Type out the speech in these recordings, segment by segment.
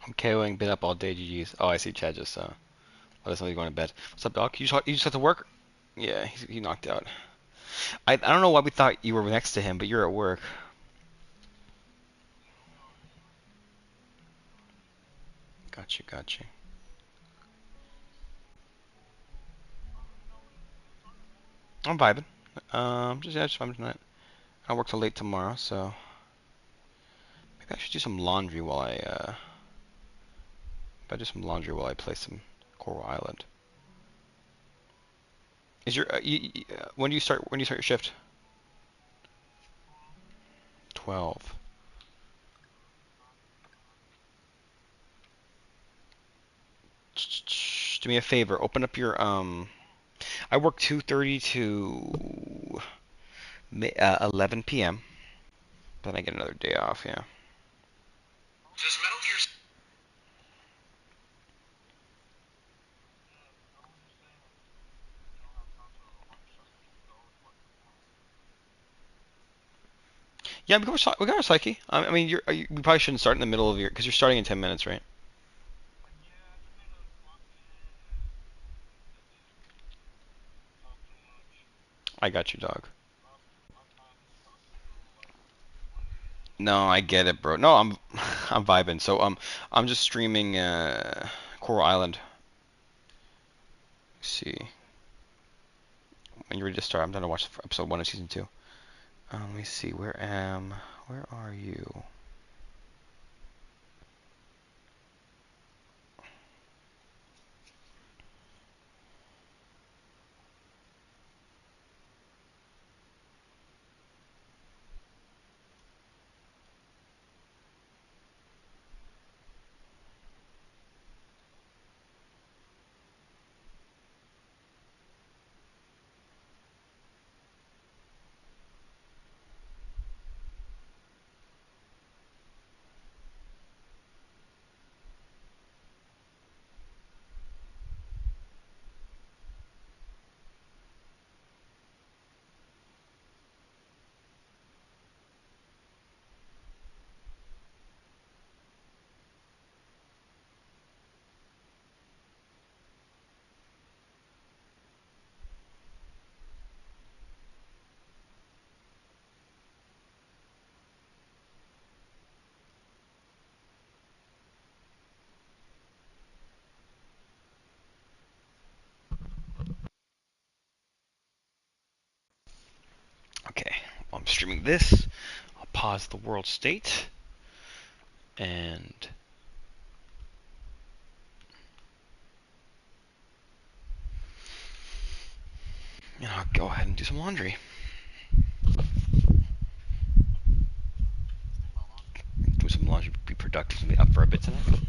I'm KOing, been up all day, GG's. Oh, I see Chad just let us know you're going to bed. What's up, Doc? You just have to work? Yeah, he knocked out. I don't know why we thought you were next to him, but you're at work. Gotcha, gotcha. I'm vibing. Just vibing tonight. I work till late tomorrow, so maybe I should do some laundry while I play some Coral Island. Is your when do you start your shift? 12. Do me a favor. Open up your I work 2:30 to 11 p.m. Then I get another day off. Yeah. Does Metal Gear? Yeah, we got our psyche. I mean, we probably shouldn't start in the middle of your because you're starting in 10 minutes, right? I got you, dog. No, I get it, bro. No, I'm I'm vibing. So I'm just streaming Coral Island. Let's see. When you're ready to start, I'm done to watch episode 1 of season 2. Let me see. Where are you? Okay. While I'm streaming this, I'll pause the world state and I'll go ahead and do some laundry. Do some laundry, be productive, be up for a bit tonight.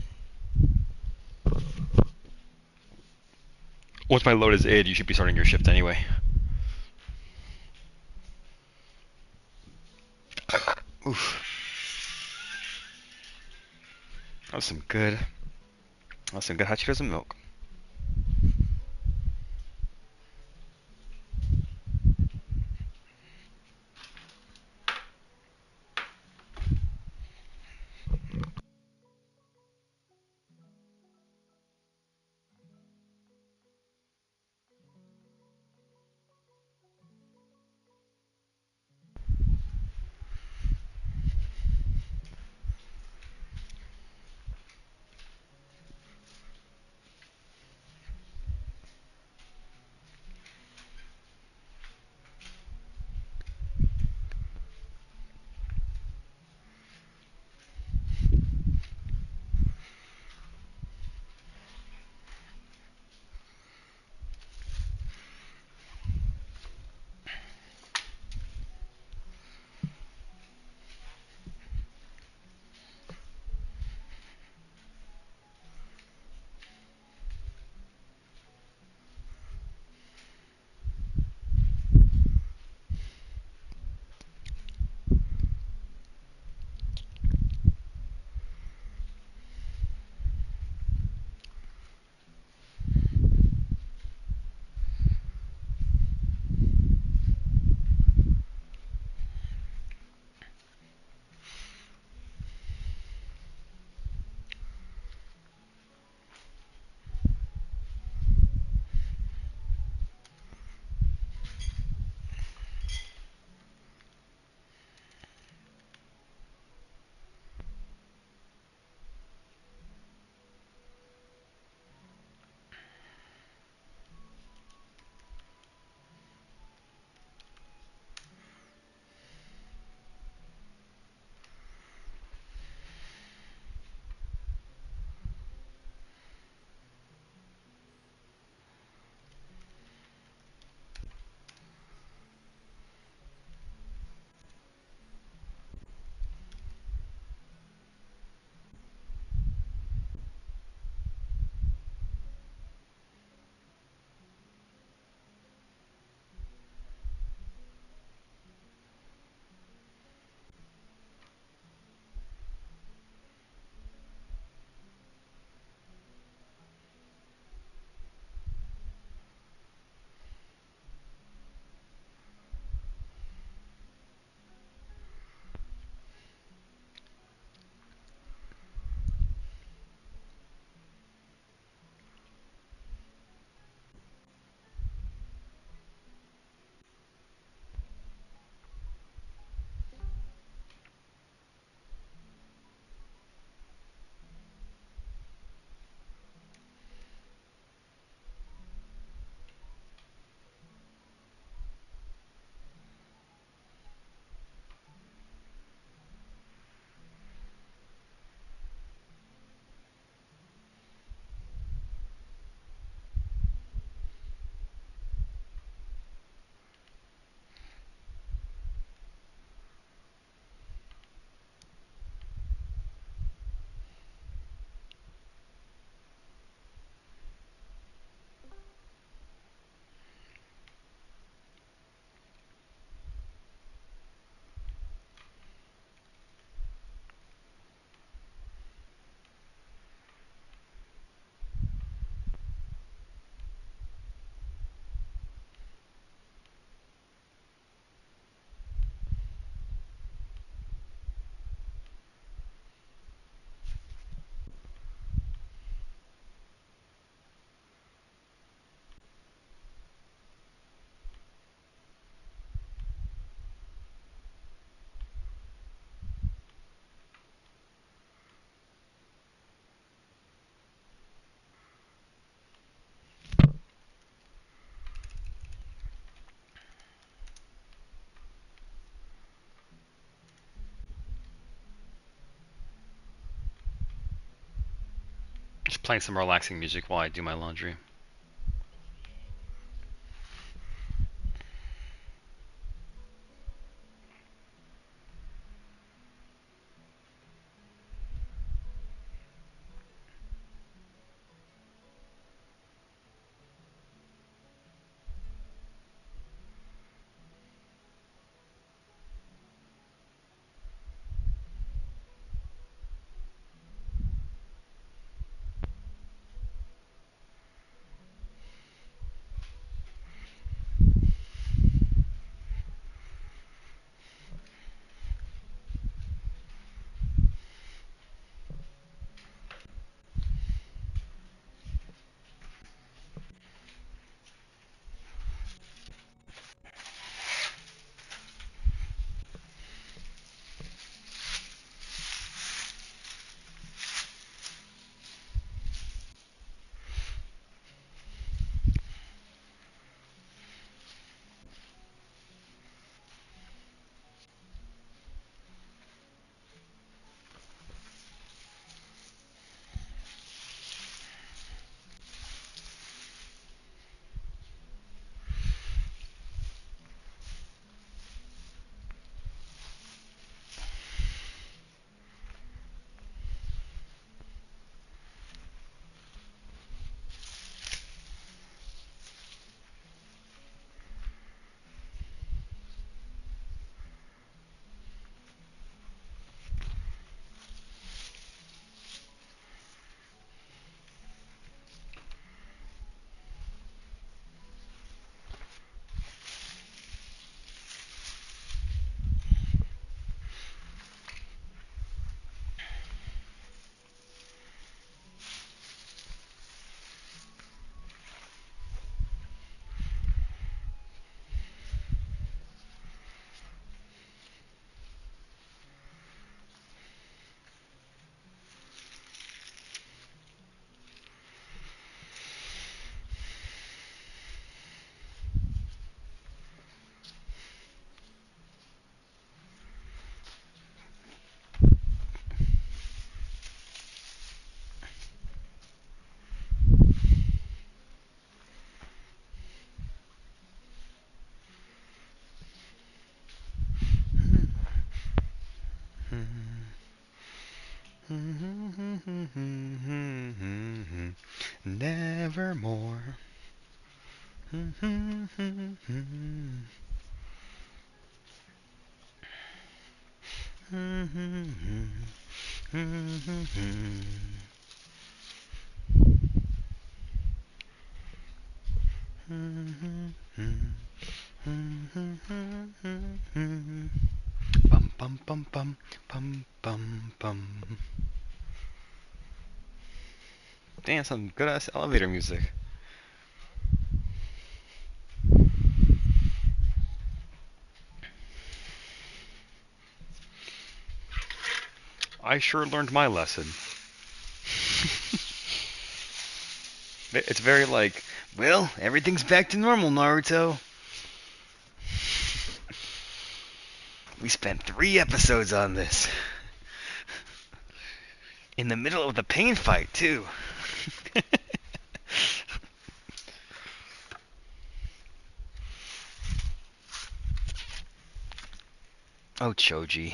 Once my load is in, you should be starting your shift anyway. Oof. That was some good. That was some good hot Cheetos and milk. Just playing some relaxing music while I do my laundry. Nevermore. Bum bum bum bum bum bum bum. Damn, some good ass elevator music. I sure learned my lesson. It's very like, well, everything's back to normal, Naruto. We spent 3 episodes on this. In the middle of the pain fight, too. Oh, Choji.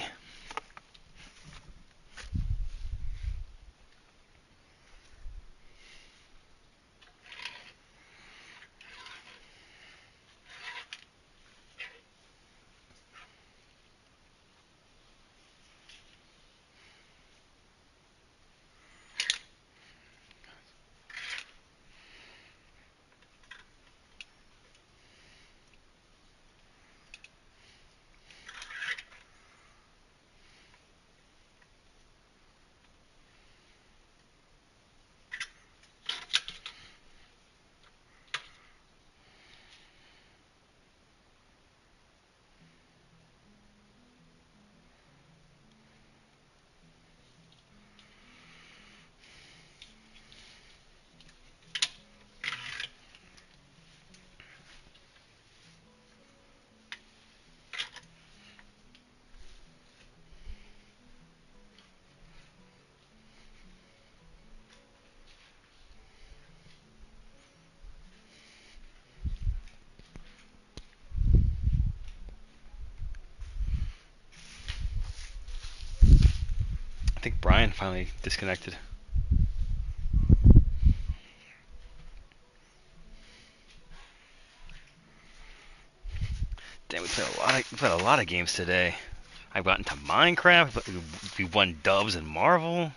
think Brian finally disconnected. Damn, we played a lot of games today. I've gotten to Minecraft. We won dubs in Marvel.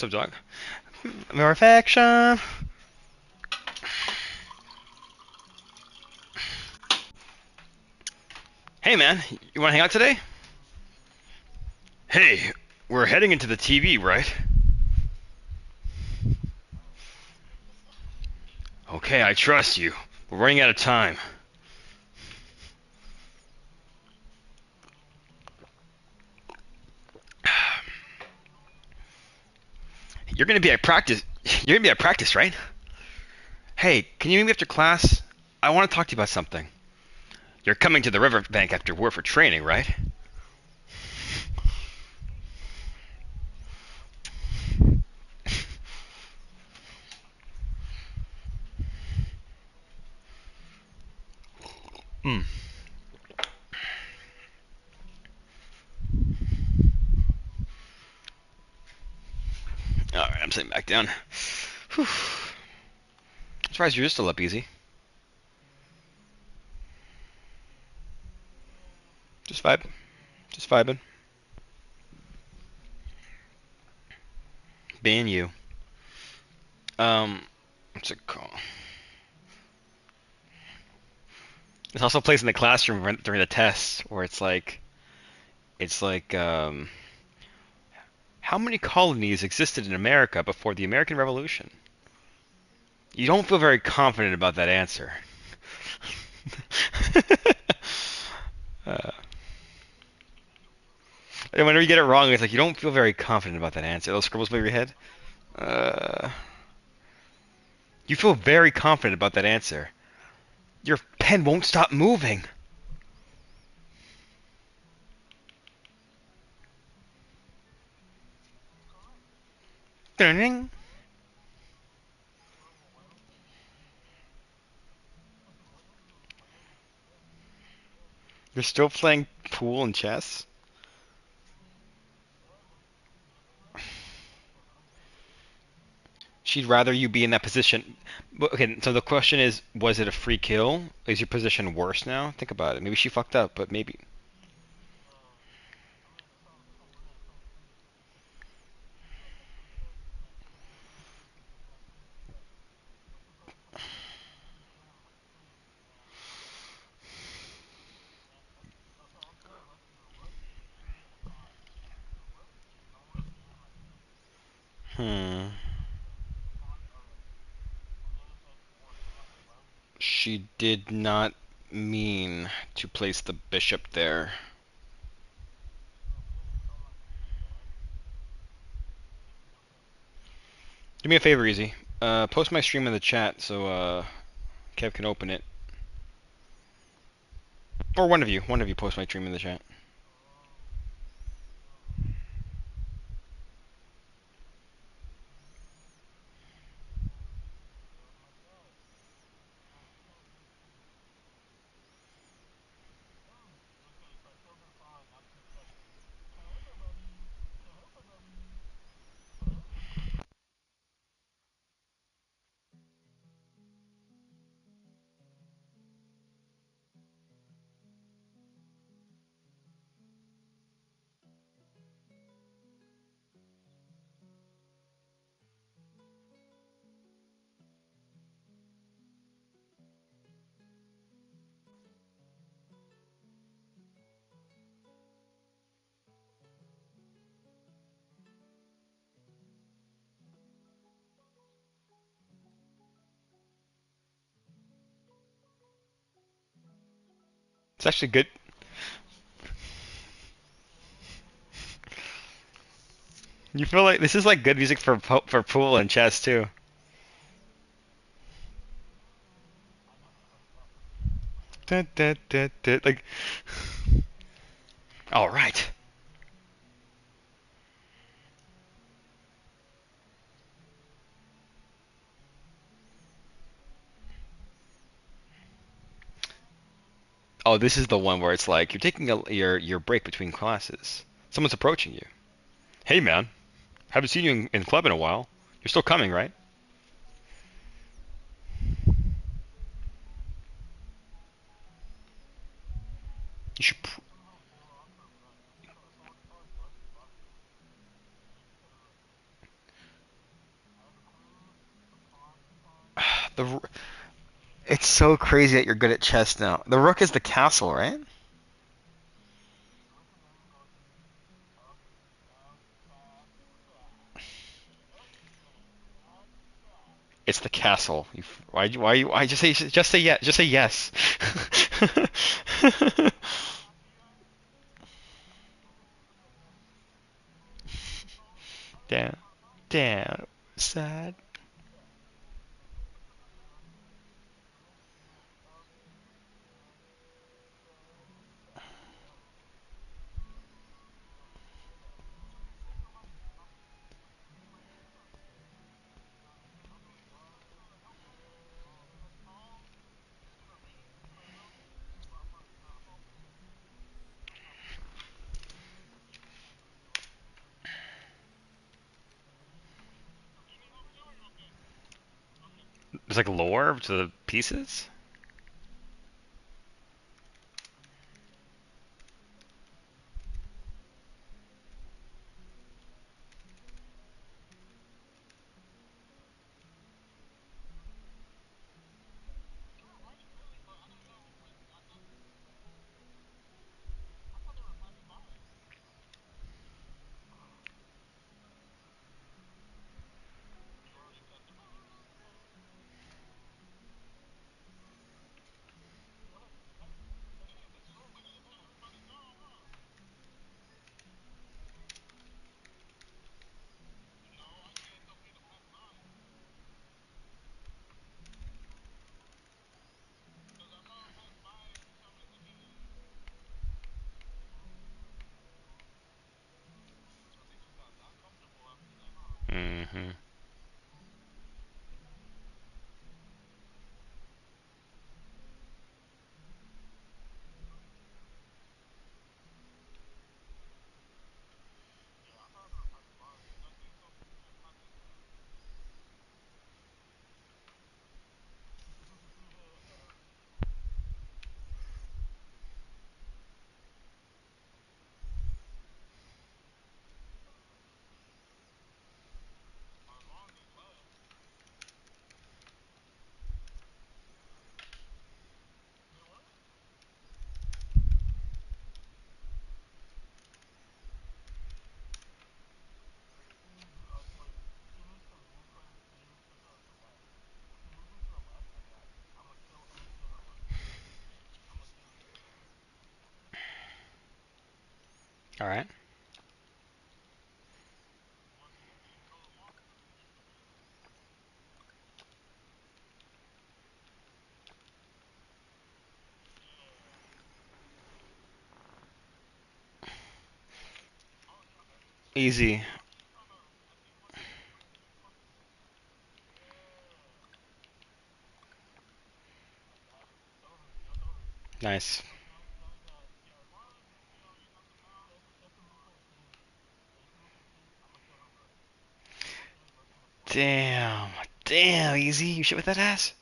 up, dog? More affection. Hey, man, you want to hang out today? Hey, we're heading into the TV, right? Okay, I trust you. We're running out of time. You're gonna be at practice. You're gonna be at practice, right? Hey, can you meet me after class? I want to talk to you about something. You're coming to the riverbank after war for training, right? Hmm. All right, I'm sitting back down. Whew. I'm surprised you're still up easy. Just vibe. Just vibing. Being you. What's it called? This also plays in the classroom during the tests, where it's like, how many colonies existed in America before the American Revolution? You don't feel very confident about that answer. uh, and whenever you get it wrong, it's like you don't feel very confident about that answer. Those scribbles above your head. Uh, you feel very confident about that answer. Your pen won't stop moving. Ding. You're still playing pool and chess? She'd rather you be in that position. Okay, so the question is, was it a free kill? Is your position worse now? Think about it. Maybe she fucked up, but maybe. Hmm. She did not mean to place the bishop there. Do me a favor, Easy. Post my stream in the chat so Kev can open it. Or one of you post my stream in the chat. It's actually good. You feel like this is like good music for pool and chess too. Dun, dun, dun, dun, like, all right. Oh, this is the one where it's like you're taking your break between classes. Someone's approaching you. Hey, man, haven't seen you in club in a while. You're still coming, right? You should. The It's so crazy that you're good at chess now. The rook is the castle, right? It's the castle. Why just say yes. Damn. Damn. Sad. There's like lore to the pieces. Mm-hmm. All right. Easy. Nice. Damn. Damn, easy. You shit with that ass?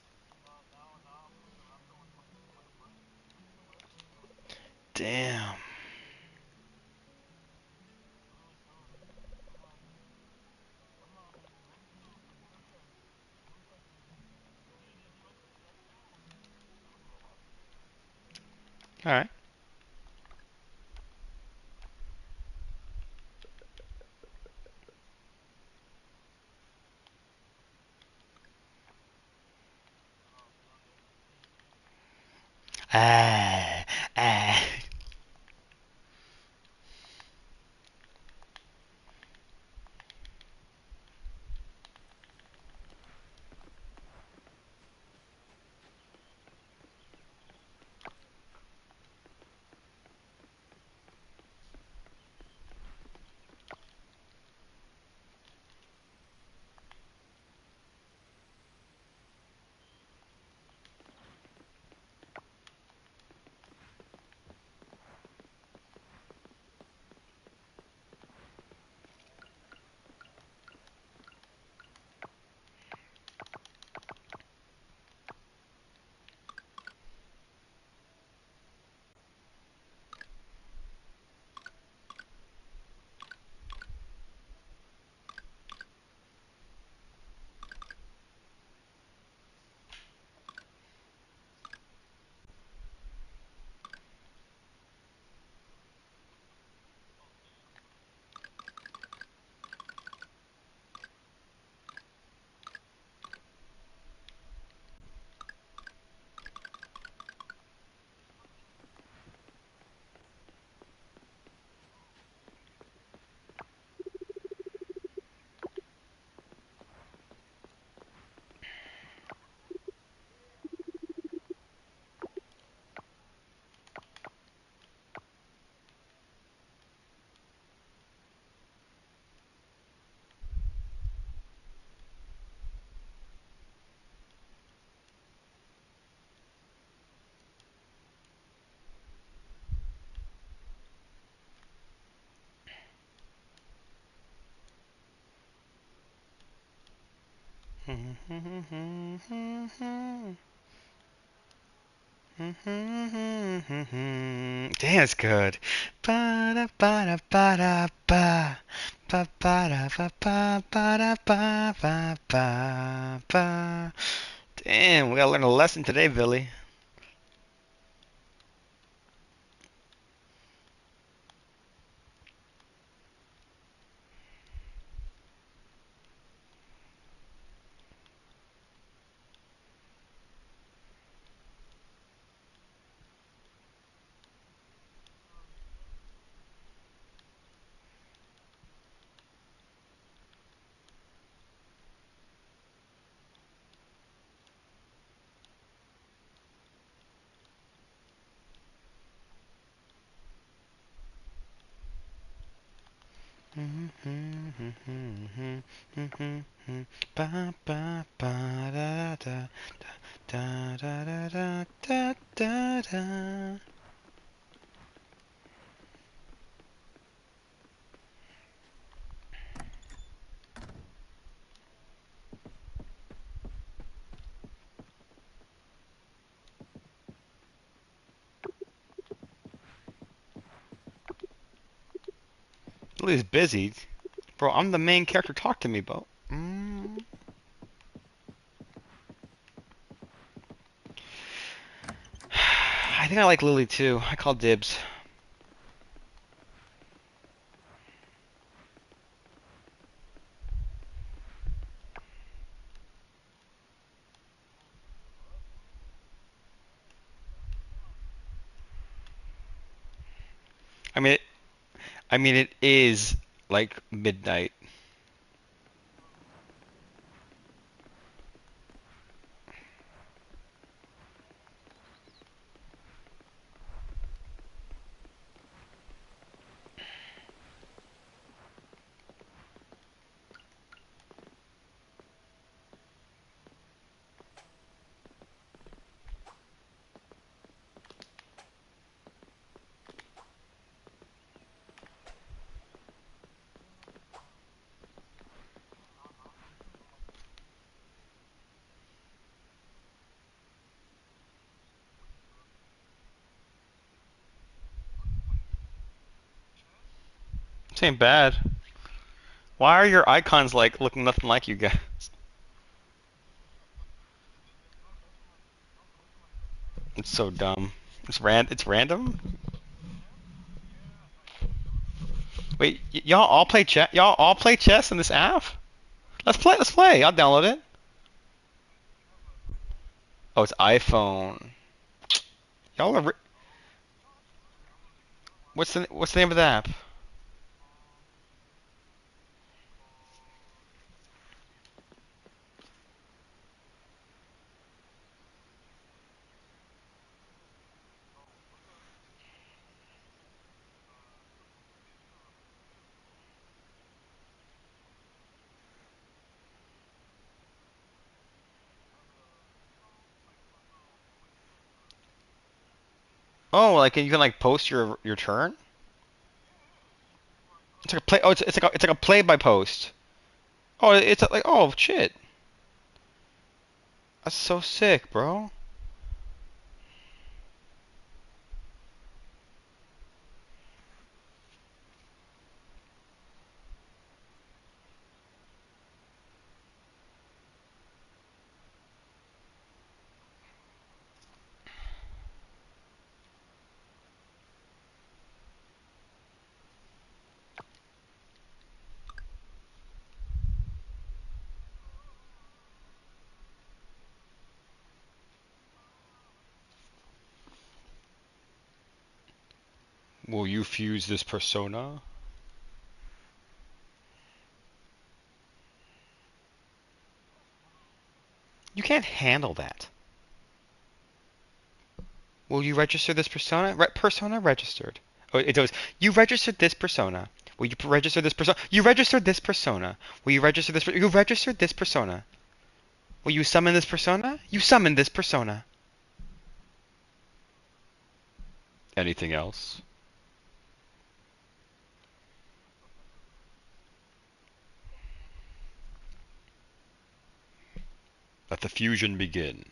Damn. All right. Ah. Ah. Damn, it's good. Ba-da-ba-da-ba-da-ba. Ba-ba-da-ba-ba-ba-ba-ba-ba. Damn, we gotta learn a lesson today, Billy. Ba-ba-ba-da-da-da-da-da-da-da-da. Lily's busy. Bro, I'm the main character. Talk to me, bro. I think I like Lily too. I call dibs. I mean, it is like midnight. This ain't bad. Why are your icons like looking nothing like you guys? It's so dumb. It's random. Wait, y'all all play chess? Y'all all play chess in this app? Let's play. Let's play. I'll download it. Oh, it's iPhone. Y'all are. What's the name of the app? Oh, like you can like post your turn. It's like a play. Oh, it's like a play by post. Oh, it's like oh shit. That's so sick, bro. Will you fuse this persona? You can't handle that. Will you register this persona? Persona registered. Oh, it goes. You registered this persona. Will you register this persona? You registered this persona. Will you register this? You registered this persona. Will you summon this persona? You summoned this persona. Anything else? Let the fusion begin.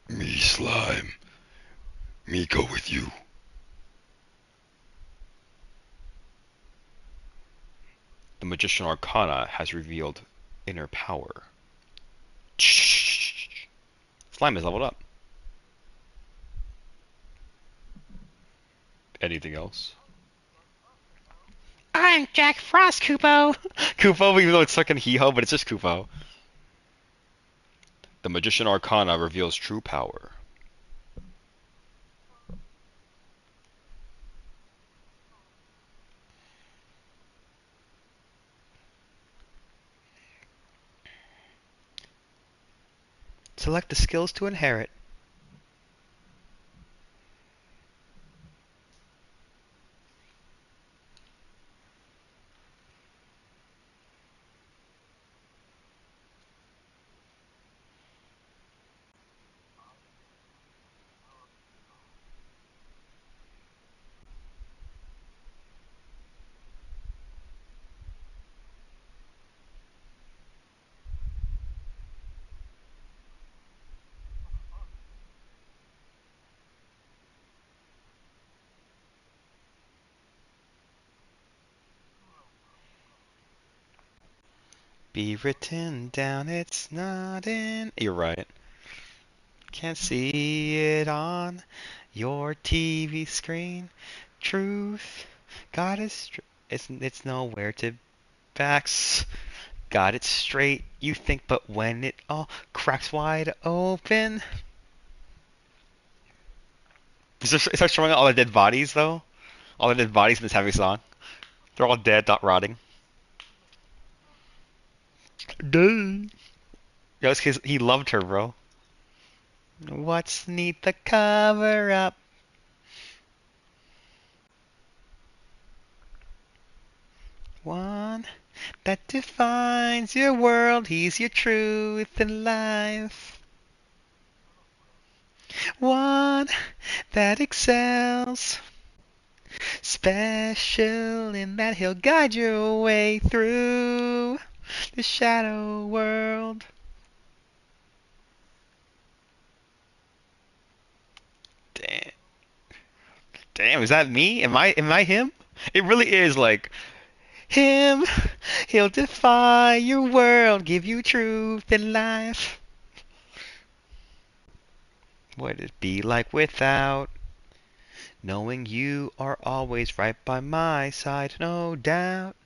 Me slime. Me go with you. The Magician Arcana has revealed inner power. Slime is leveled up. Anything else? I'm Jack Frost, Kupo. Kupo, even though it's fucking Hee-Ho, but it's just Kupo. The Magician Arcana reveals true power. Select the skills to inherit. Be written down, it's not in. You're right. Can't see it on your TV screen. Truth, God is. It's nowhere to backs. Got it straight, you think, but when it all cracks wide open. It starts showing all the dead bodies, though. All the dead bodies in this heavy song. They're all dead, not rotting. Duh. Yeah, it's 'cause he loved her, bro. What's neath the cover up? One that defines your world. He's your truth in life. One that excels. Special in that he'll guide your way through the shadow world. Damn, damn, is that me? Am I him? It really is like him. He'll defy your world, give you truth in life. What'd it be like without knowing you are always right by my side, no doubt.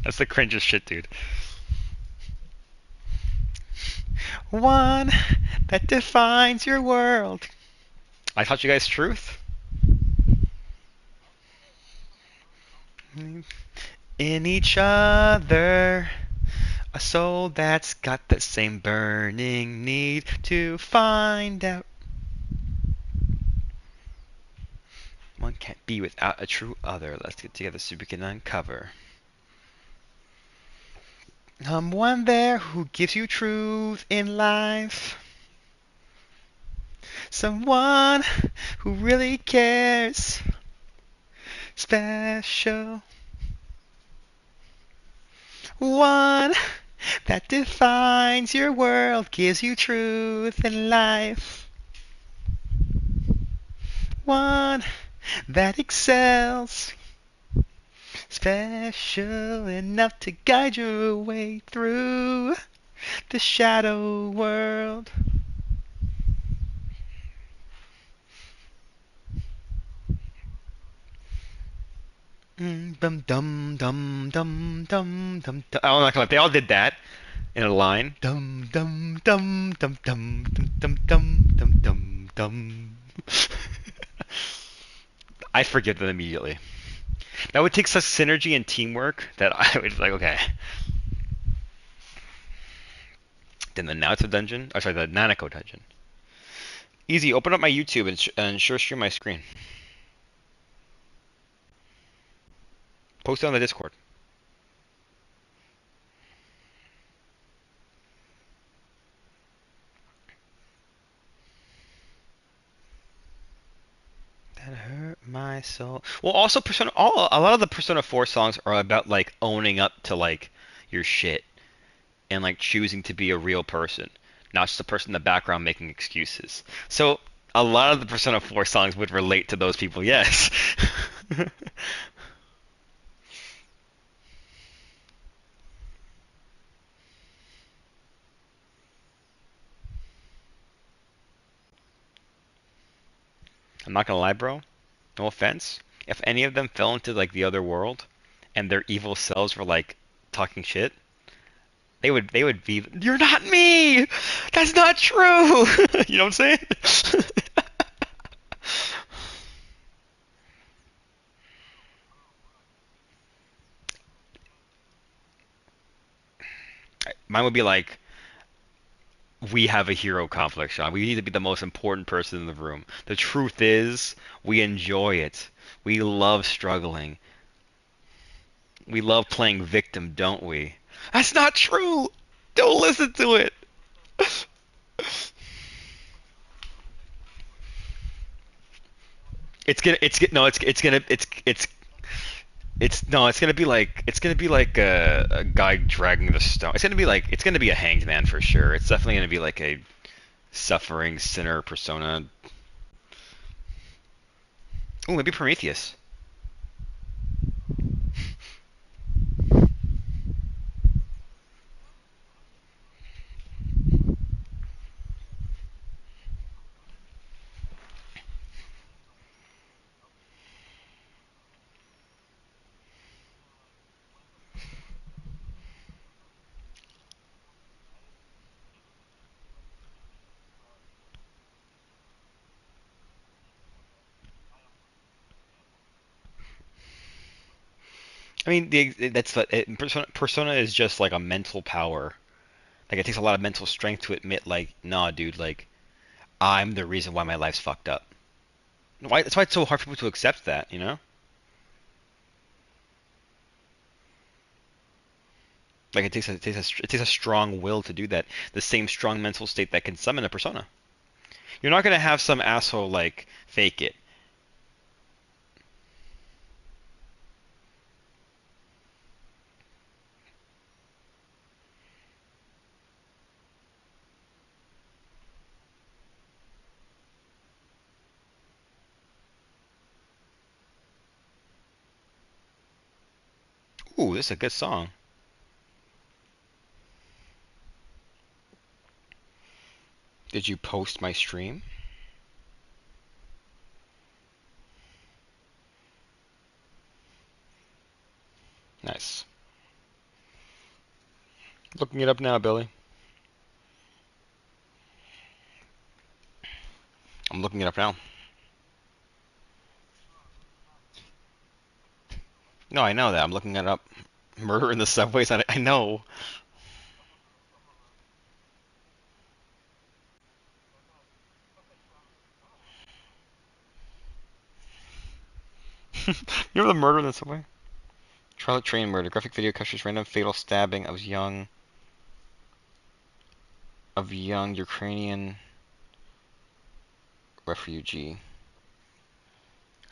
That's the cringest shit, dude. One that defines your world. I taught you guys truth. In each other, a soul that's got the same burning need to find out. One can't be without a true other. Let's get together so we can uncover. One there who gives you truth in life. Someone who really cares. Special. One that defines your world, gives you truth in life. One that excels. Special enough to guide your way through the shadow world. Dum dum dum dum dum dum. Oh my god! They all did that in a line. Dum dum dum dum dum dum dum dum dum dum dum. I forgive them immediately. That would take such synergy and teamwork that I would like. Okay. Then the Naruto dungeon. Oh, sorry, the Nanako dungeon. Easy. Open up my YouTube and share stream my screen. Post it on the Discord. soul. Well, also a lot of the Persona 4 songs are about like owning up to like your shit and like choosing to be a real person, not just a person in the background making excuses. So a lot of the Persona 4 songs would relate to those people, yes. I'm not gonna lie, bro. No offense. If any of them fell into like the other world and their evil selves were like talking shit, they would be, "You're not me! That's not true!" You know what I'm saying? Mine would be like, we have a hero complex, Sean. We need to be the most important person in the room. The truth is, we enjoy it. We love struggling. We love playing victim, don't we? That's not true. Don't listen to it. No, it's gonna be like a guy dragging the stone. It's gonna be a hanged man for sure. It's definitely gonna be like a suffering sinner persona. Oh, maybe Prometheus. I mean, that's what persona is just like a mental power. Like it takes a lot of mental strength to admit, like, nah, dude, like I'm the reason why my life's fucked up. That's why it's so hard for people to accept that, you know? Like it takes a strong will to do that. The same strong mental state that can summon a persona. You're not gonna have some asshole like fake it. Ooh, this is a good song. Did you post my stream? Nice. Looking it up now, Billy. I'm looking it up now. No, I know that. I'm looking it up. Murder in the subways. I know. You know the murder in the subway? Charlotte train murder. Graphic video captures random fatal stabbing of young Ukrainian refugee.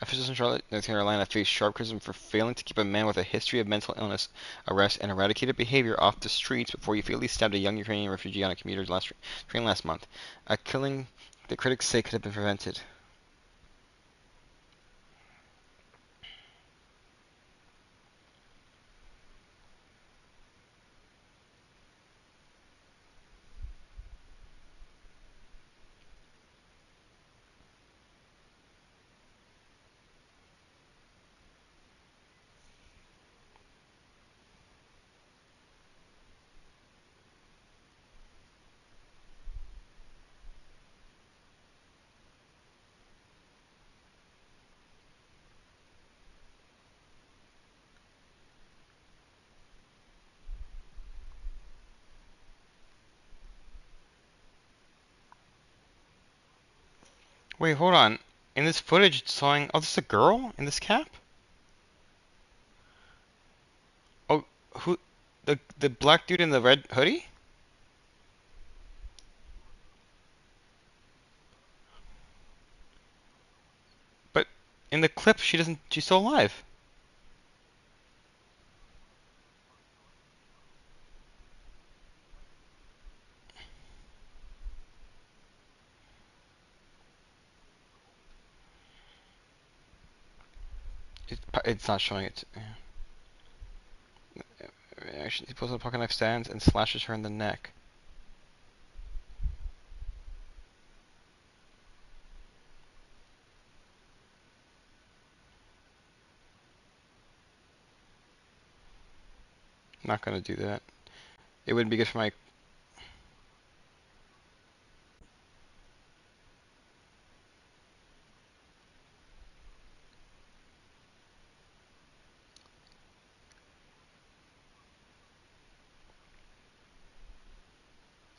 Officials in Charlotte, North Carolina face sharp criticism for failing to keep a man with a history of mental illness, arrest, and eradicated behavior off the streets before he fatally stabbed a young Ukrainian refugee on a commuter's train last month. A killing that critics say could have been prevented. Wait, hold on. In this footage, it's showing. Oh, this is a girl in this cap? Oh, who? The black dude in the red hoodie? But In the clip, she doesn't. She's still alive. It's not showing it. Actually, he pulls out a pocket knife, stands, and slashes her in the neck. Not gonna do that. It wouldn't be good for my.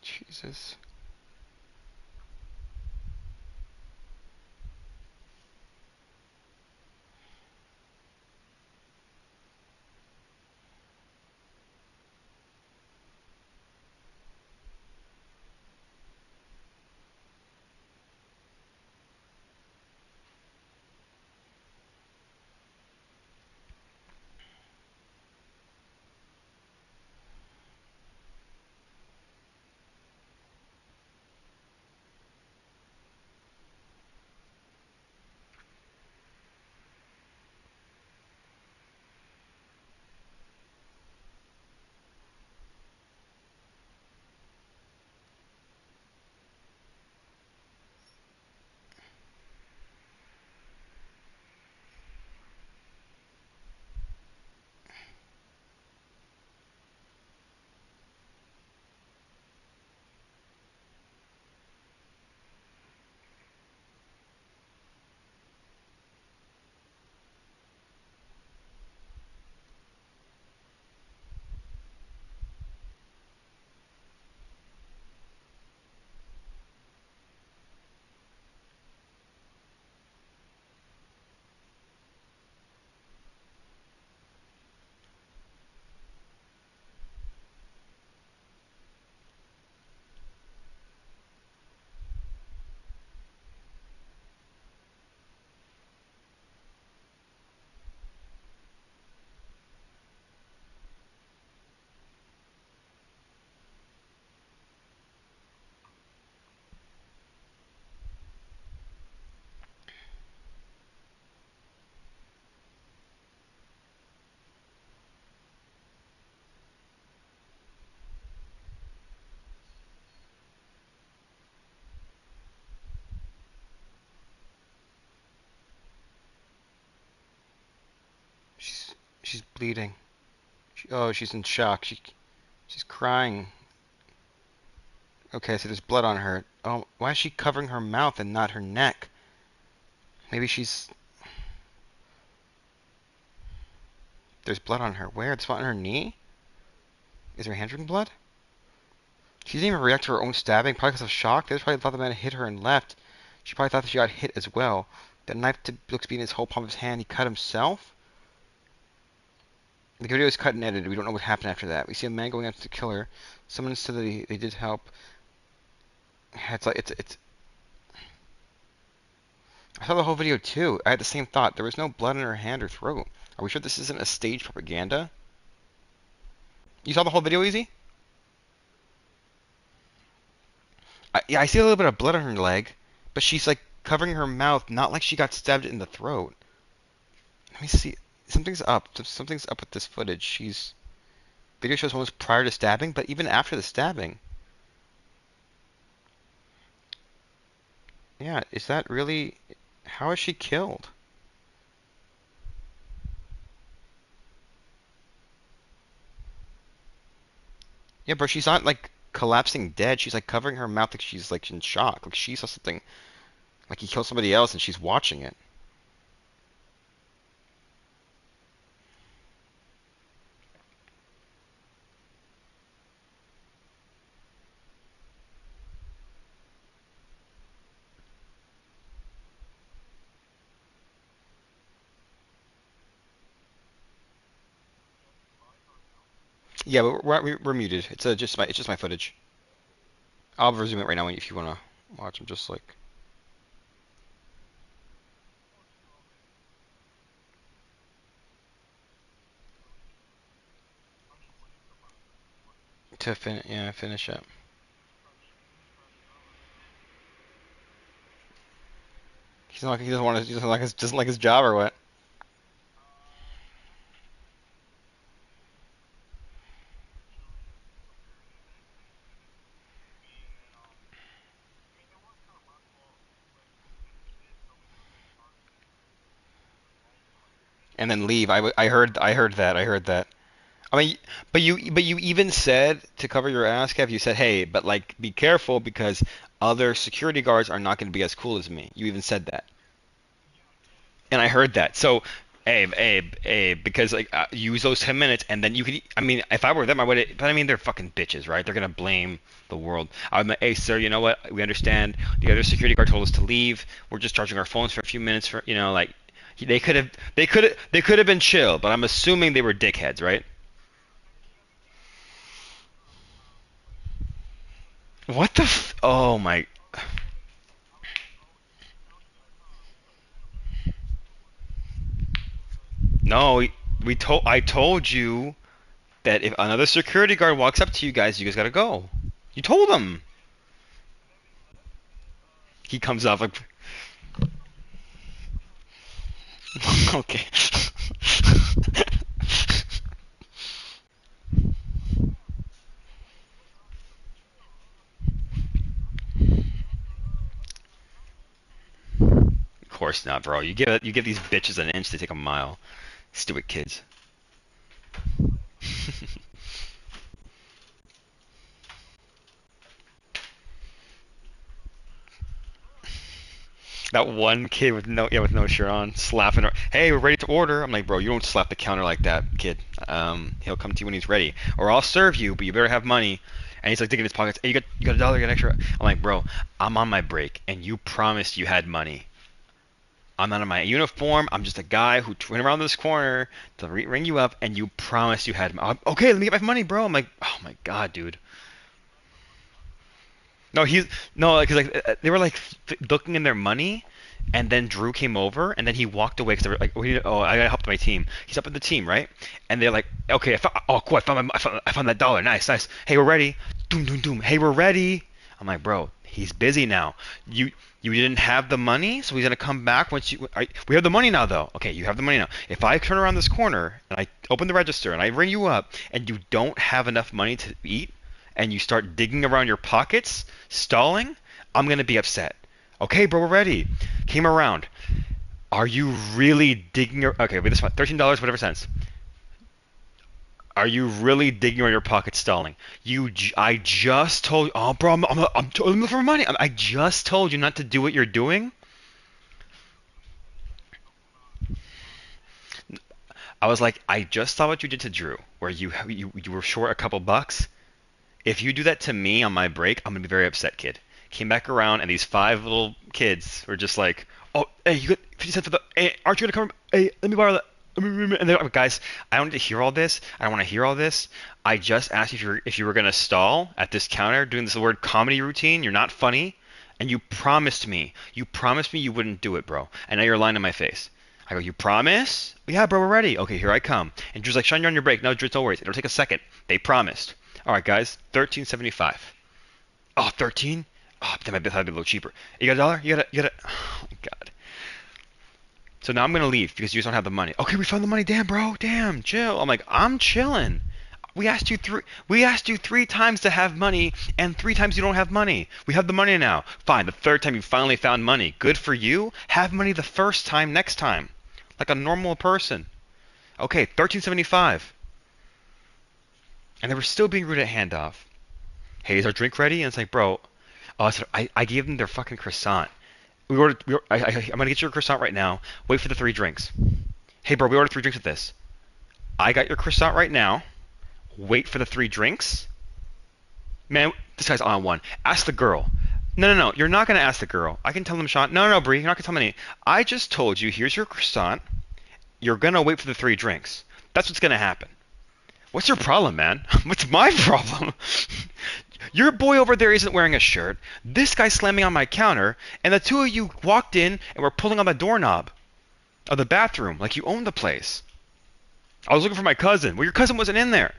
Jesus. She's she's bleeding. Oh, she's in shock. She's crying. Okay, so there's blood on her. Oh, why is she covering her mouth and not her neck? Maybe she's. There's blood on her. Where? The spot on her knee? Is her hand dripping blood? She didn't even react to her own stabbing, probably because of shock. The others probably thought the man hit her and left. She probably thought that she got hit as well. The knife looks to be in his whole palm of his hand. He cut himself? The video is cut and edited. We don't know what happened after that. We see a man going after the killer. Someone said that they did help. It's like it's. I saw the whole video too. I had the same thought. There was no blood in her hand or throat. Are we sure this isn't a staged propaganda? You saw the whole video, Easy? Yeah, I see a little bit of blood on her leg, but she's like covering her mouth, not like she got stabbed in the throat. Let me see. Something's up. Something's up with this footage. Video shows almost prior to stabbing, but even after the stabbing. Yeah, is that really? How is she killed? Yeah, but she's not like collapsing dead. She's like covering her mouth like she's like in shock. Like she saw something. Like he killed somebody else and she's watching it. Yeah, but we're muted. It's just my footage. I'll resume it right now if you wanna watch. I'm just like. finish up. He doesn't want to. He doesn't like his job or what? And then leave. I heard that. I heard that. I mean, but you even said to cover your ass, Kev. You said, hey, but like be careful because other security guards are not going to be as cool as me. You even said that. And I heard that. So, Abe, because like use those 10 minutes, and then you could. I mean, if I were them, I would. But I mean, they're fucking bitches, right? They're gonna blame the world. I'm like, hey, sir, you know what? We understand. The other security guard told us to leave. We're just charging our phones for a few minutes for, like. They could have been chill, but I'm assuming they were dickheads, right? What the? Oh my. No, I told you that if another security guard walks up to you guys gotta go. You told him. He comes off like, okay. Of course not, bro. You give these bitches an inch, they take a mile. Stupid kids. That one kid with no shirt on, slapping her. Hey, we're ready to order. I'm like, bro, you don't slap the counter like that, kid. He'll come to you when he's ready, or I'll serve you, but you better have money. And he's like digging in his pockets. Hey, you got a dollar, you got extra. I'm like, bro, I'm on my break, and you promised you had money. I'm not in my uniform. I'm just a guy who went around this corner to ring you up, and you promised you had money. Okay, let me get my money, bro. I'm like, oh my god, dude. No, he's no, because they were like looking in their money, and then Drew came over, and then he walked away because they were like, oh, I gotta help my team. He's up in the team, right? And they're like, okay, oh, cool, I found that dollar, nice, nice. Hey, we're ready. Doom, doom, doom. Hey, we're ready. I'm like, bro, he's busy now. You didn't have the money, so he's gonna come back once you. We have the money now, though. Okay, you have the money now. If I turn around this corner and I open the register and I ring you up, and you don't have enough money to eat, and you start digging around your pockets, stalling, I'm gonna be upset. Okay, bro, we're ready. Came around. Are you really digging? Okay, wait, this one, $13, whatever cents. Are you really digging around your pockets, stalling? I just told. Oh, bro, I'm looking for money. I just told you not to do what you're doing. I was like, I just saw what you did to Drew, where you were short a couple bucks. If you do that to me on my break, I'm gonna be very upset, kid. Came back around, and these five little kids were just like, "Oh, hey, you got 50 cents for the? Hey, aren't you gonna come? Hey, let me borrow that." And they're like, guys, I don't need to hear all this. I don't want to hear all this. I just asked you if you were gonna stall at this counter doing this word comedy routine. You're not funny, and you promised me. You promised me you wouldn't do it, bro. And now you're lying to my face. I go, you promise? Yeah, bro, we're ready. Okay, here I come. And Drew's like, Sean, you're on your break. No, Drew, no worries. It'll take a second. They promised. All right, guys, 13.75. Oh, 13? Oh, damn, I bet that'd be a little cheaper. You got a dollar? You got a. Oh my god. So now I'm gonna leave because you just don't have the money. Okay, we found the money. Damn, bro. Damn, chill. I'm like, I'm chilling. We asked you three times to have money, and three times you don't have money. We have the money now. Fine. The third time you finally found money. Good for you. Have money the first time next time, like a normal person. Okay, 13.75. And they were still being rude at handoff. Hey, is our drink ready? And it's like, bro, oh, so I gave them their fucking croissant. I'm gonna get you a croissant right now. Wait for the three drinks. Hey, bro, we ordered three drinks with this. I got your croissant right now. Wait for the three drinks. Man, this guy's on one. Ask the girl. No, no, no. You're not gonna ask the girl. I can tell them, Sean. No, no, no, Bree. You're not gonna tell me. I just told you. Here's your croissant. You're gonna wait for the three drinks. That's what's gonna happen. What's your problem, man? What's my problem? Your boy over there isn't wearing a shirt. This guy's slamming on my counter, and the two of you walked in and were pulling on the doorknob of the bathroom like you owned the place. I was looking for my cousin. Well, your cousin wasn't in there.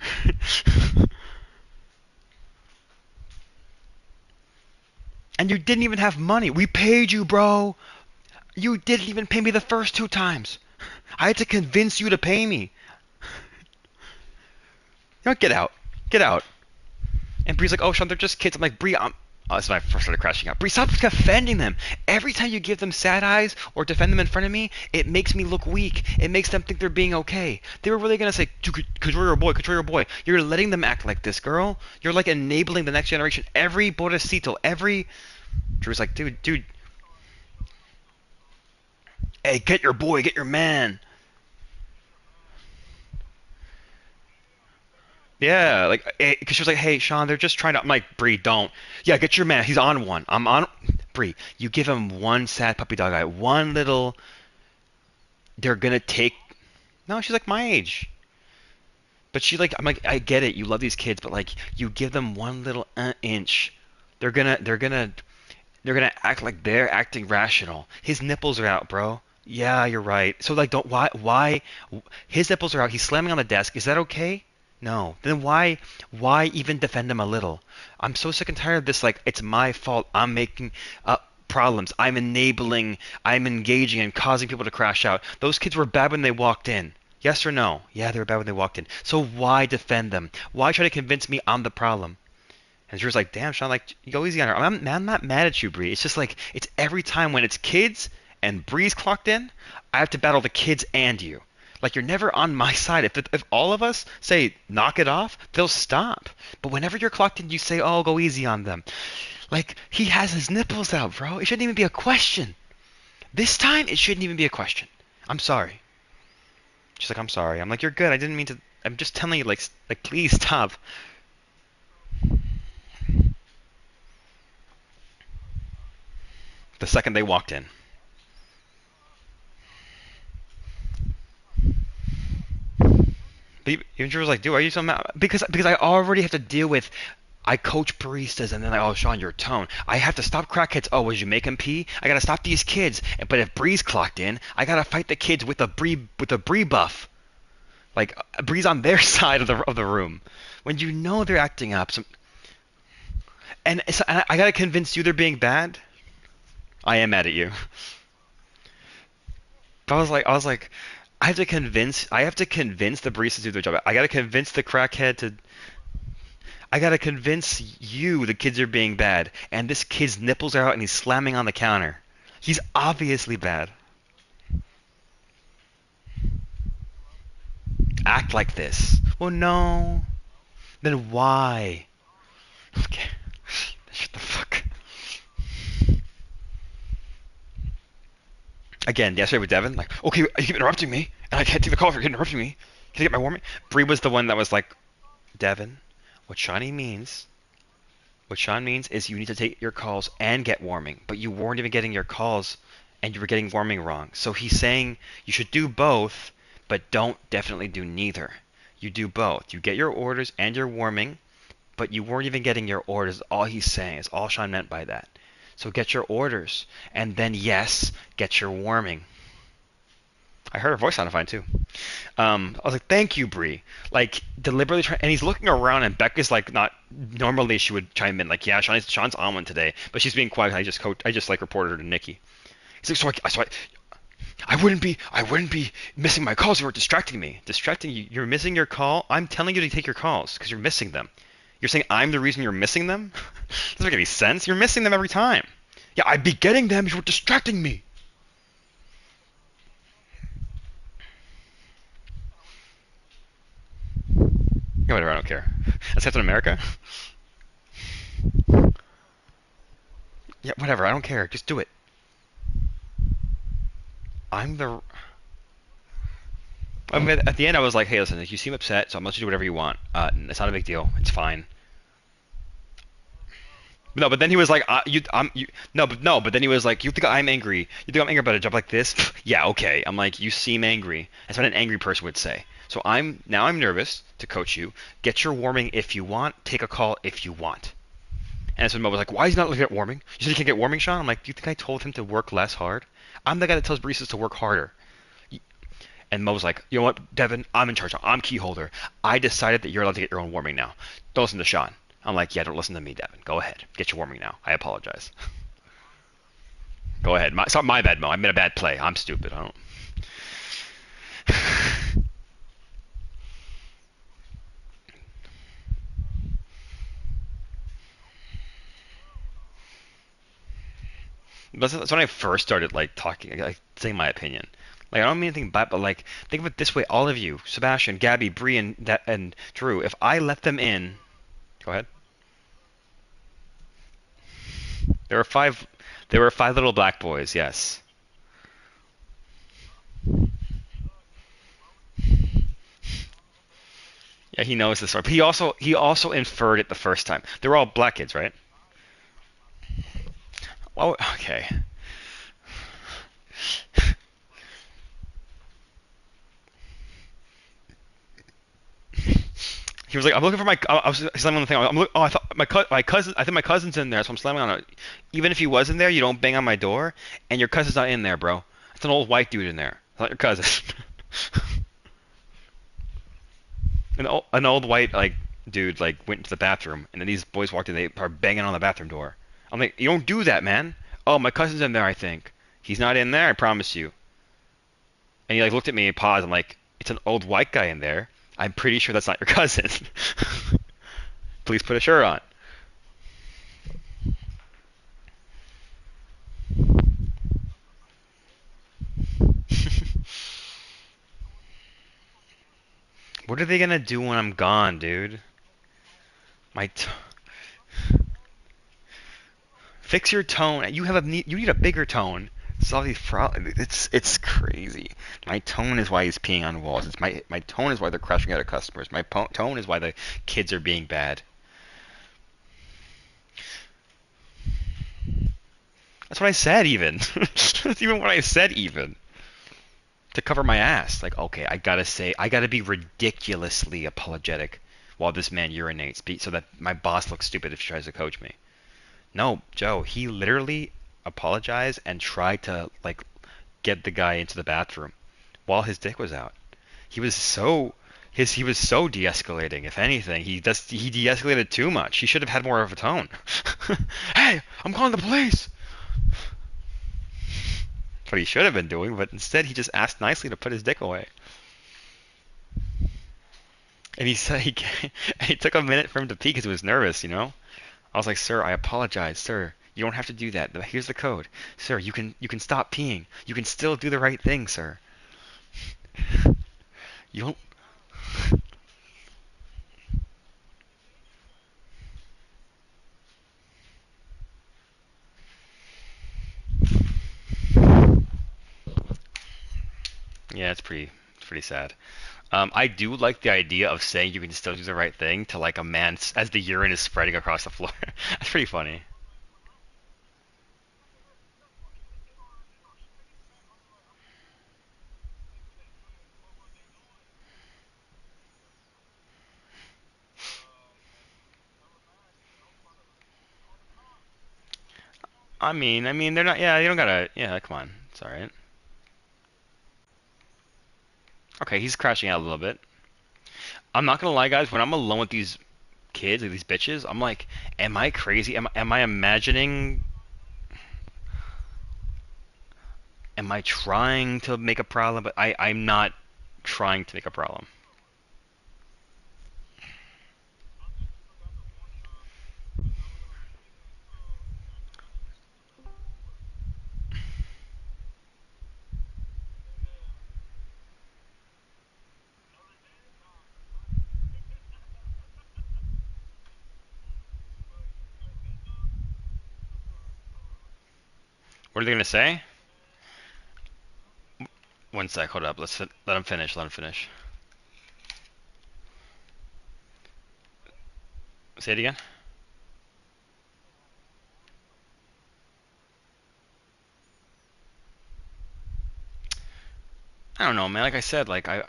And you didn't even have money. We paid you, bro. You didn't even pay me the first 2 times. I had to convince you to pay me. You know, get out. Get out. And Bree's like, oh, Sean, they're just kids. I'm like, Bree, Oh, that's when I first started crashing out. Bree, stop defending them. Every time you give them sad eyes or defend them in front of me, it makes me look weak. It makes them think they're being okay. They were really going to say, control your boy, control your boy. You're letting them act like this, girl. You're like enabling the next generation. Every Pobrecito, every... Drew's like, dude. Hey, get your boy, get your man. Yeah, like, because she was like, hey, Sean, they're just trying to. I'm like, Bree, don't. Yeah, get your man. He's on one. I'm on. Bree, you give him one sad puppy dog eye, one little. They're gonna take. No, she's like my age. But she like, I'm like, I get it. You love these kids, but like, you give them one little inch. They're gonna act like they're acting rational. His nipples are out, bro. Yeah, you're right. So like, don't why his nipples are out. He's slamming on the desk. Is that okay? No. Then why even defend him a little? I'm so sick and tired of this. Like, it's my fault. I'm making problems. I'm enabling. I'm engaging and causing people to crash out. Those kids were bad when they walked in. Yes or no? Yeah, they were bad when they walked in. So why defend them? Why try to convince me I'm the problem? And Drew's like, damn, Sean, like, go easy on her. I'm not mad at you, Bree. It's just like, it's every time when it's kids and Bree's clocked in, I have to battle the kids and you. Like, you're never on my side. If all of us say, knock it off, they'll stop. But whenever you're clocked in, you say, oh, go easy on them. Like, he has his nipples out, bro. It shouldn't even be a question. This time, it shouldn't even be a question. I'm sorry. She's like, I'm sorry. I'm like, you're good. I didn't mean to. I'm just telling you, like, please stop. The second they walked in. But even Drew was like, dude, are you so mad? Because I already have to deal with. I coach baristas, and then like, oh, Sean, your tone. I have to stop crackheads. Oh, would you make them pee? I gotta stop these kids. But if Bree's clocked in, I gotta fight the kids with a Bree buff. Like Bree's on their side of the room. When you know they're acting up, and I gotta convince you they're being bad. I am mad at you. But I was like, I have to convince the baristas to do their job. I gotta convince the crackhead to. I gotta convince you the kids are being bad, and this kid's nipples are out and he's slamming on the counter. He's obviously bad. Act like this. Well, no. Then why? Okay. Shut the fuck. Again, yesterday with Devin, like, okay, you keep interrupting me, and I can't take the call if you're interrupting me. Can I get my warming? Bree was the one that was like, Devin, what Shawnee means What Sean means is you need to take your calls and get warming, but you weren't even getting your calls and you were getting warming wrong. So he's saying you should do both, but don't definitely do neither. You do both. You get your orders and your warming, but you weren't even getting your orders. All he's saying is all Sean meant by that. So get your orders and then yes, get your warming. I heard her voice sounded fine too. I was like, "Thank you, Bree." Like deliberately trying, and he's looking around, and Becca's like, not normally she would chime in like, "Yeah, Sean's on one today," but she's being quiet. I just like reported her to Nikki. He's like, I wouldn't be missing my calls. You were distracting me. Distracting you. You're missing your call. I'm telling you to take your calls because you're missing them. You're saying I'm the reason you're missing them? Doesn't make any sense. You're missing them every time. Yeah, I'd be getting them. You were distracting me. Yeah, whatever. I don't care. That's Captain America. Yeah, whatever. I don't care. Just do it. I'm the. I mean, at the end, I was like, "Hey, listen. You seem upset, so I'm gonna let you do whatever you want. It's not a big deal. It's fine." No, but then he was like, no, but then he was like, "You think I'm angry? You think I'm angry about a job like this? Yeah, okay." I'm like, "You seem angry." That's what an angry person would say. So I'm nervous to coach you. Get your warming if you want. Take a call if you want. And that's when Mo was like, "Why is he not looking at warming? You said you can't get warming, Sean." I'm like, "Do you think I told him to work less hard? I'm the guy that tells baristas to work harder." And Mo was like, "You know what, Devin? I'm in charge. I'm key holder. I decided that you're allowed to get your own warming now. Don't listen to Sean." I'm like, yeah, don't listen to me, Devin. Go ahead. Get your warming now. I apologize. Go ahead. It's not my bad, Mo. I made a bad play. I'm stupid. I don't. That's when I first started like talking, like saying my opinion. Like I don't mean anything bad, but like think of it this way: all of you, Sebastian, Gabby, Bree, and Drew. If I let them in, go ahead. There were five. There were five little black boys. Yes. Yeah, he knows the story. But he also inferred it the first time. They were all black kids, right? Oh, okay. He was like, "I'm looking for my." I was slamming on the thing. Oh, I thought my cousin. I think my cousin's in there, so I'm slamming on it. Even if he was in there, you don't bang on my door, and your cousin's not in there, bro. It's an old white dude in there. It's not your cousin. An old white like dude like went into the bathroom, and then these boys walked in. They are banging on the bathroom door. I'm like, you don't do that, man. Oh, my cousin's in there. I think he's not in there. I promise you. And he like looked at me and paused. I'm like, it's an old white guy in there. I'm pretty sure that's not your cousin. Please put a shirt on. What are they gonna do when I'm gone, dude? My t Fix your tone. You need a bigger tone. Solve these problems. It's crazy. My tone is why he's peeing on walls. It's my tone is why they're crashing out of customers. Tone is why the kids are being bad. That's what I said even. That's even what I said even. To cover my ass. Like, okay, I gotta be ridiculously apologetic while this man urinates so that my boss looks stupid if he tries to coach me. No, Joe, he literally apologized and tried to like get the guy into the bathroom while his dick was out. He was so he was so de-escalating. If anything, he de-escalated too much. He should have had more of a tone. Hey, I'm calling the police. That's what he should have been doing, but instead he just asked nicely to put his dick away. And he said he took a minute for him to pee because he was nervous, you know? I was like, "Sir, I apologize, sir. You don't have to do that. Here's the code. Sir, you can stop peeing. You can still do the right thing, sir. You don't." Yeah, it's pretty sad. I do like the idea of saying you can still do the right thing to like a man as the urine is spreading across the floor. That's pretty funny. I mean, they're not. Yeah, you don't gotta. Yeah, come on. It's all right. Okay, he's crashing out a little bit. I'm not gonna lie, guys. When I'm alone with these kids or these bitches, I'm like, am I crazy? Am I imagining? Am I trying to make a problem? But I'm not trying to make a problem. What are they gonna say? One sec, hold up. Let him finish. Let him finish. Say it again. I don't know, man. Like I said, like I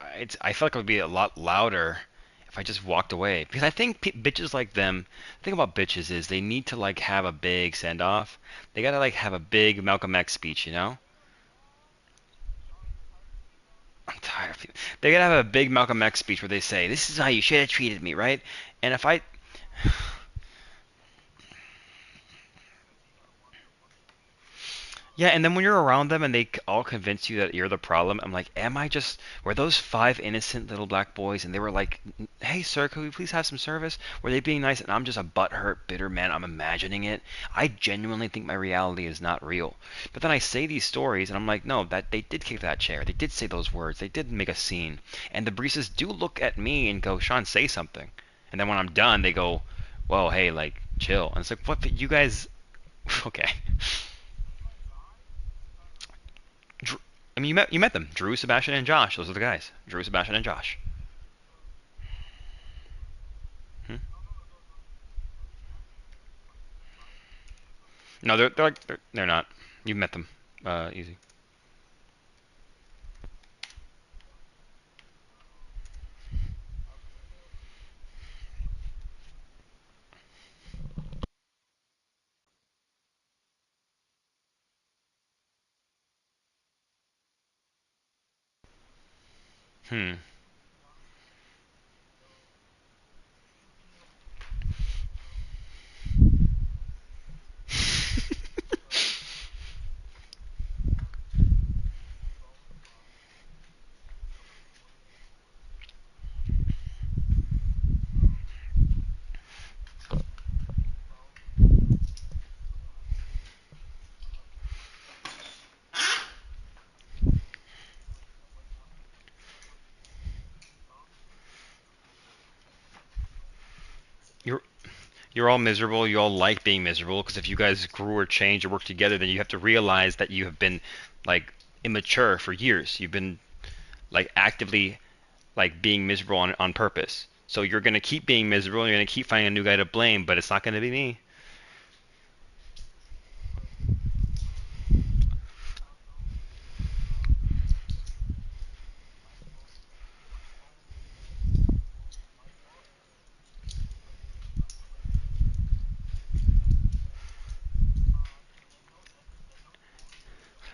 felt like it would be a lot louder if I just walked away. Because I think bitches like them. The thing about bitches is they need to like have a big send off. They gotta like have a big Malcolm X speech, you know? I'm tired of people. They gotta have a big Malcolm X speech where they say, "This is how you should have treated me," right? And if I Yeah, and then when you're around them and all convince you that you're the problem, I'm like, were those five innocent little black boys and they were like, hey, sir, could we please have some service? Were they being nice? And I'm just a butthurt, bitter man. I'm imagining it. I genuinely think my reality is not real. But then I say these stories and I'm like, no, that they did kick that chair. They did say those words. They did make a scene. And the baristas do look at me and go, Sean, say something. And then when I'm done, they go, well, hey, like, chill. And it's like, what? But you guys, okay. I mean, you met them. Drew, Sebastian, and Josh. Those are the guys. Drew, Sebastian, and Josh. Hmm? No, they're not. You've met them. Easy. Hmm. You're you're all miserable. You all like being miserable because if you guys grew or changed or worked together, then you have to realize that you have been like immature for years. You've been like actively like being miserable on purpose. So you're gonna keep being miserable. And you're gonna keep finding a new guy to blame, but it's not gonna be me.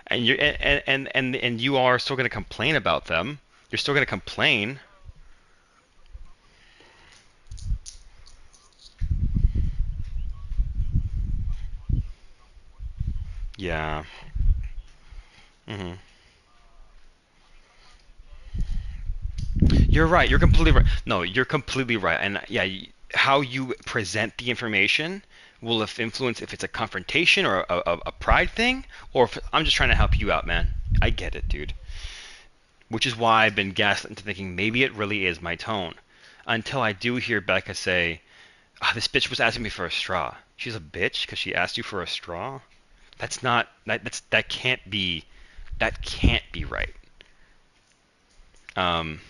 And and you are still gonna complain about them. You're still gonna complain. Yeah. Hmm. You're right. You're completely right. No, you're completely right. And yeah, how you present the information will influence if it's a confrontation or a pride thing, or if I'm just trying to help you out, man. I get it, dude. Which is why I've been gaslit into thinking maybe it really is my tone. Until I do hear Becca say, "This bitch was asking me for a straw." She's a bitch because she asked you for a straw. That's not that can't be that can't be right. Um,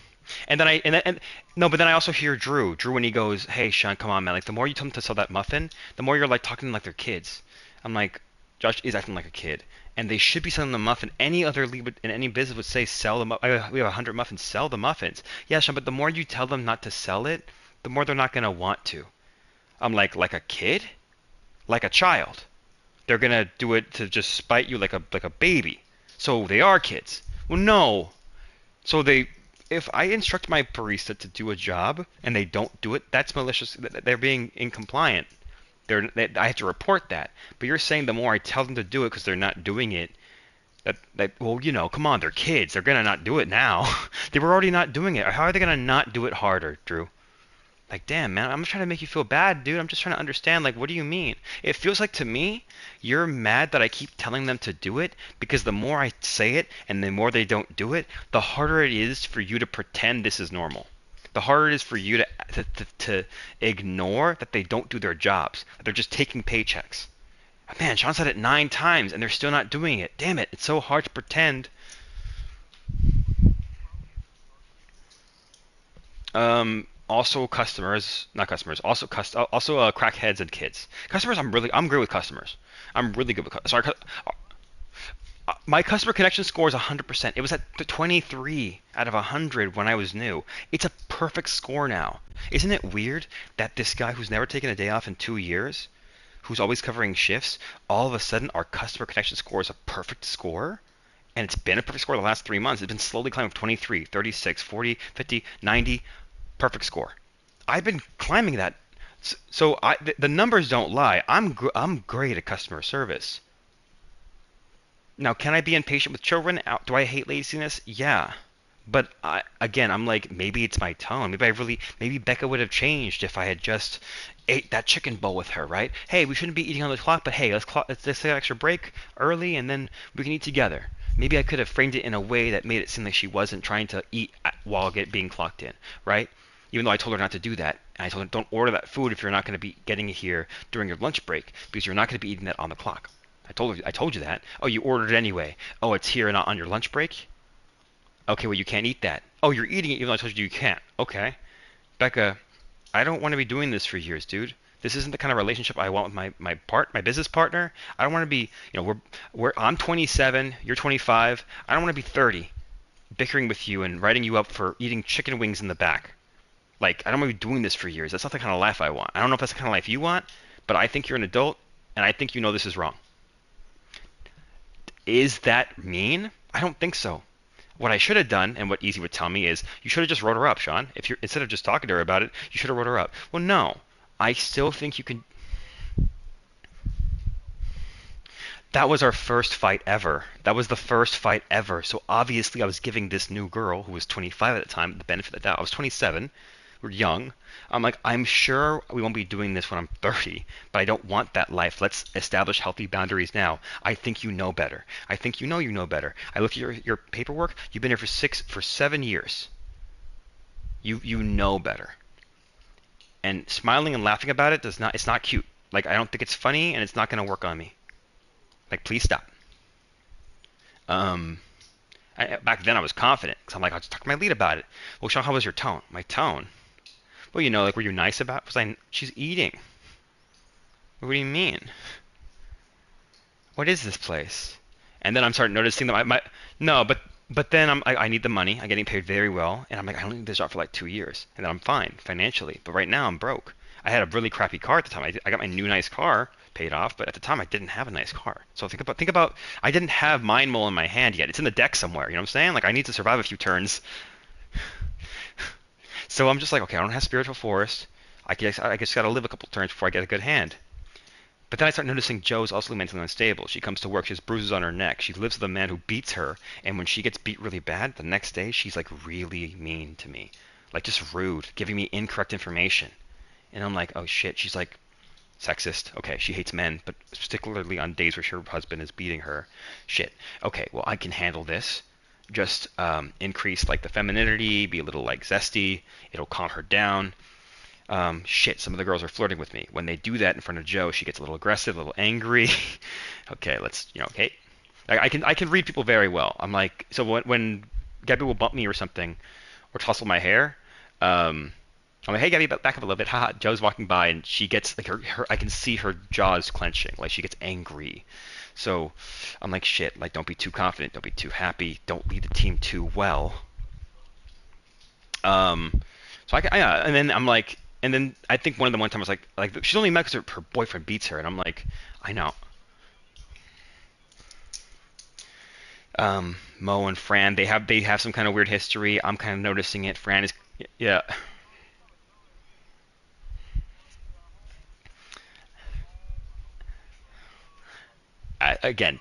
And then and no, but then I also hear Drew when he goes, "Hey, Sean, come on, man! Like the more you tell them to sell that muffin, the more you're like talking to them like they're kids." I'm like, Josh is acting like a kid, and they should be selling the muffin. Any other lead in any business would say, "Sell the we have 100 muffins, sell the muffins." Yeah, Sean, but the more you tell them not to sell it, the more they're not gonna want to. I'm like a kid, like a child. They're gonna do it to just spite you like a baby. So they are kids. Well, no, so if I instruct my barista to do a job and they don't do it, that's malicious. They're being incompliant. I have to report that. But you're saying the more I tell them to do it because they're not doing it, that well, come on, they're kids. They're gonna not do it now. They were already not doing it. How are they gonna not do it harder, Drew? Like, damn, man, I'm not trying to make you feel bad, dude. I'm just trying to understand, like, what do you mean? It feels like to me, you're mad that I keep telling them to do it because the more I say it and the more they don't do it, the harder it is for you to pretend this is normal. The harder it is for you to ignore that they don't do their jobs, that they're just taking paychecks. Man, Sean said it 9 times and they're still not doing it. Damn it, it's so hard to pretend. Also customers, not customers, also crackheads and kids. Customers, I'm good with customers. I'm really good with customers. Sorry, my customer connection score is 100%. It was at 23 out of 100 when I was new. It's a perfect score now. Isn't it weird that this guy who's never taken a day off in 2 years, who's always covering shifts, all of a sudden our customer connection score is a perfect score? And it's been a perfect score the last 3 months. It's been slowly climbing from 23, 36, 40, 50, 90, perfect score. I've been climbing that. So the numbers don't lie. I'm great at customer service. Now, can I be impatient with children? Do I hate laziness? Yeah. But again, I'm like, maybe it's my tone. Maybe Becca would have changed if I had just ate that chicken bowl with her, right? Hey, we shouldn't be eating on the clock, but hey, let's take an extra break early and then we can eat together. Maybe I could have framed it in a way that made it seem like she wasn't trying to eat while being clocked in, right? Even though I told her not to do that, and I told her don't order that food if you're not going to be getting it here during your lunch break because you're not going to be eating that on the clock. I told you that. Oh, you ordered it anyway. Oh, it's here and not on your lunch break. Okay, well you can't eat that. Oh, you're eating it even though I told you you can't. Okay, Becca, I don't want to be doing this for years, dude. This isn't the kind of relationship I want with my business partner. I don't want to be, we're I'm 27, you're 25. I don't want to be 30, bickering with you and writing you up for eating chicken wings in the back. Like, I don't want to be doing this for years. That's not the kind of life I want. I don't know if that's the kind of life you want, but I think you're an adult, and I think you know this is wrong. Is that mean? I don't think so. What I should have done, and what Easy would tell me, is you should have just wrote her up, Sean. If you're instead of just talking to her about it, you should have wrote her up. Well, no, I still think you can. That was our first fight ever. That was the first fight ever. So obviously, I was giving this new girl, who was 25 at the time, the benefit of the doubt. I was 27. We're young. I'm like, I'm sure we won't be doing this when I'm 30, but I don't want that life. Let's establish healthy boundaries now. I think you know better. I think you know better. I look at your paperwork. You've been here for 7 years. You know better. And smiling and laughing about it does not. It's not cute. Like I don't think it's funny, and it's not going to work on me. Like please stop. Um, Back then I was confident because I'm like I'll just talk to my lead about it. Well, Sean, how was your tone? My tone. Well, like were you nice about? Was I? She's eating. What do you mean? What is this place? And then I'm starting noticing that my no, but then I need the money. I'm getting paid very well, and I'm like I only need this job for like 2 years, and then I'm fine financially. But right now I'm broke. I had a really crappy car at the time. I got my new nice car paid off, but at the time I didn't have a nice car. So think about I didn't have Mind Mole in my hand yet. It's in the deck somewhere. You know what I'm saying? Like I need to survive a few turns. So I'm just like okay, I don't have Spiritual Forest. I just gotta live a couple turns before I get a good hand. But then I start noticing Joe's also mentally unstable. She comes to work, she has bruises on her neck. She lives with a man who beats her, and when she gets beat really bad, the next day she's like really mean to me. Like just rude, giving me incorrect information. And I'm like, oh shit, she's like sexist. Okay, she hates men, but particularly on days where her husband is beating her. Shit. Okay, well I can handle this. Just increase like the femininity, be a little like zesty. It'll calm her down. Shit, some of the girls are flirting with me. When they do that in front of Joe, she gets a little aggressive, a little angry. Okay, okay. I can read people very well. I'm like, so when Gabby will bump me or something, or tussle my hair, I'm like, hey Gabby, back up a little bit. Haha. Joe's walking by and she gets like her I can see her jaws clenching, like she gets angry. So I'm like, shit, like don't be too confident, don't be too happy, don't lead the team too well. Um, and then I'm like, and then I think one time I was like she's only mad because her boyfriend beats her, and I'm like, I know. Mo and Fran, they have some kind of weird history. I'm kind of noticing it. Fran is, yeah. Again,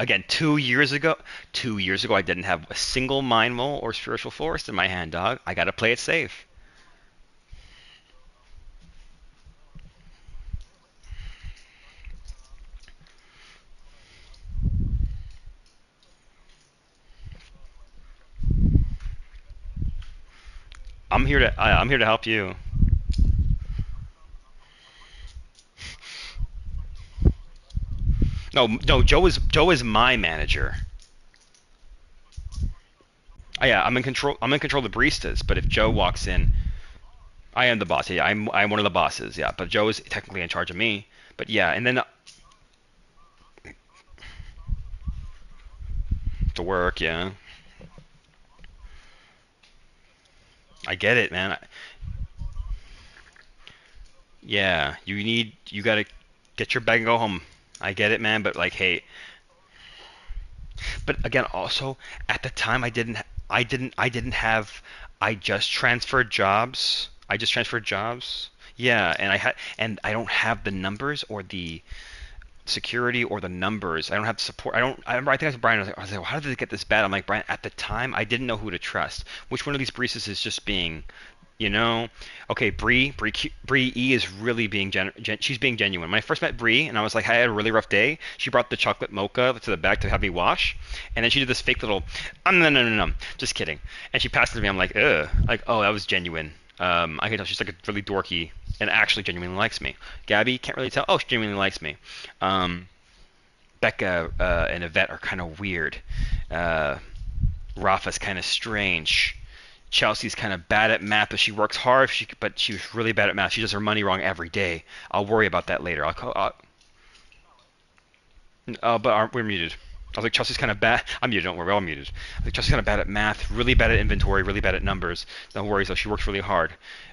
again 2 years ago, 2 years ago, I didn't have a single mind mole or spiritual forest in my hand, dog. I gotta play it safe. I'm here to help you. No, no, Joe is my manager. Yeah, I'm in control. I'm in control of the baristas. But if Joe walks in, I am the boss. Yeah, I'm one of the bosses. Yeah, but Joe is technically in charge of me. But yeah, and then to work. Yeah, I get it, man. Yeah, you gotta get your bag and go home. I get it, man. But like, hey, but again, also at the time, I didn't have. I just transferred jobs. I just transferred jobs. Yeah, and I don't have the numbers or the security or the numbers. I don't have the support. I remember. I think I told Brian. I was like, well, how did it get this bad? I'm like, Brian. At the time, I didn't know who to trust. Which one of these baristas is just being, you know, okay, Bree E is really being she's being genuine. When I first met Bree and I was like, I had a really rough day, she brought the chocolate mocha to the back to have me wash, and then she did this fake little, no, just kidding, and she passed it to me. I'm like, ugh, like, oh, that was genuine. I can tell she's like a really dorky and actually genuinely likes me. Gabby can't really tell. Oh, she genuinely likes me. Um, Becca and Yvette are kind of weird. Uh, Rafa's kind of strange. Chelsea's kind of bad at math, but she works hard. But she's really bad at math. She does her money wrong every day. I'll worry about that later. We're muted. I was like, Chelsea's kind of bad. I'm muted. Don't worry, we're all muted. I was like, Chelsea's kind of bad at math, really bad at inventory, really bad at numbers. No worries though. She works really hard.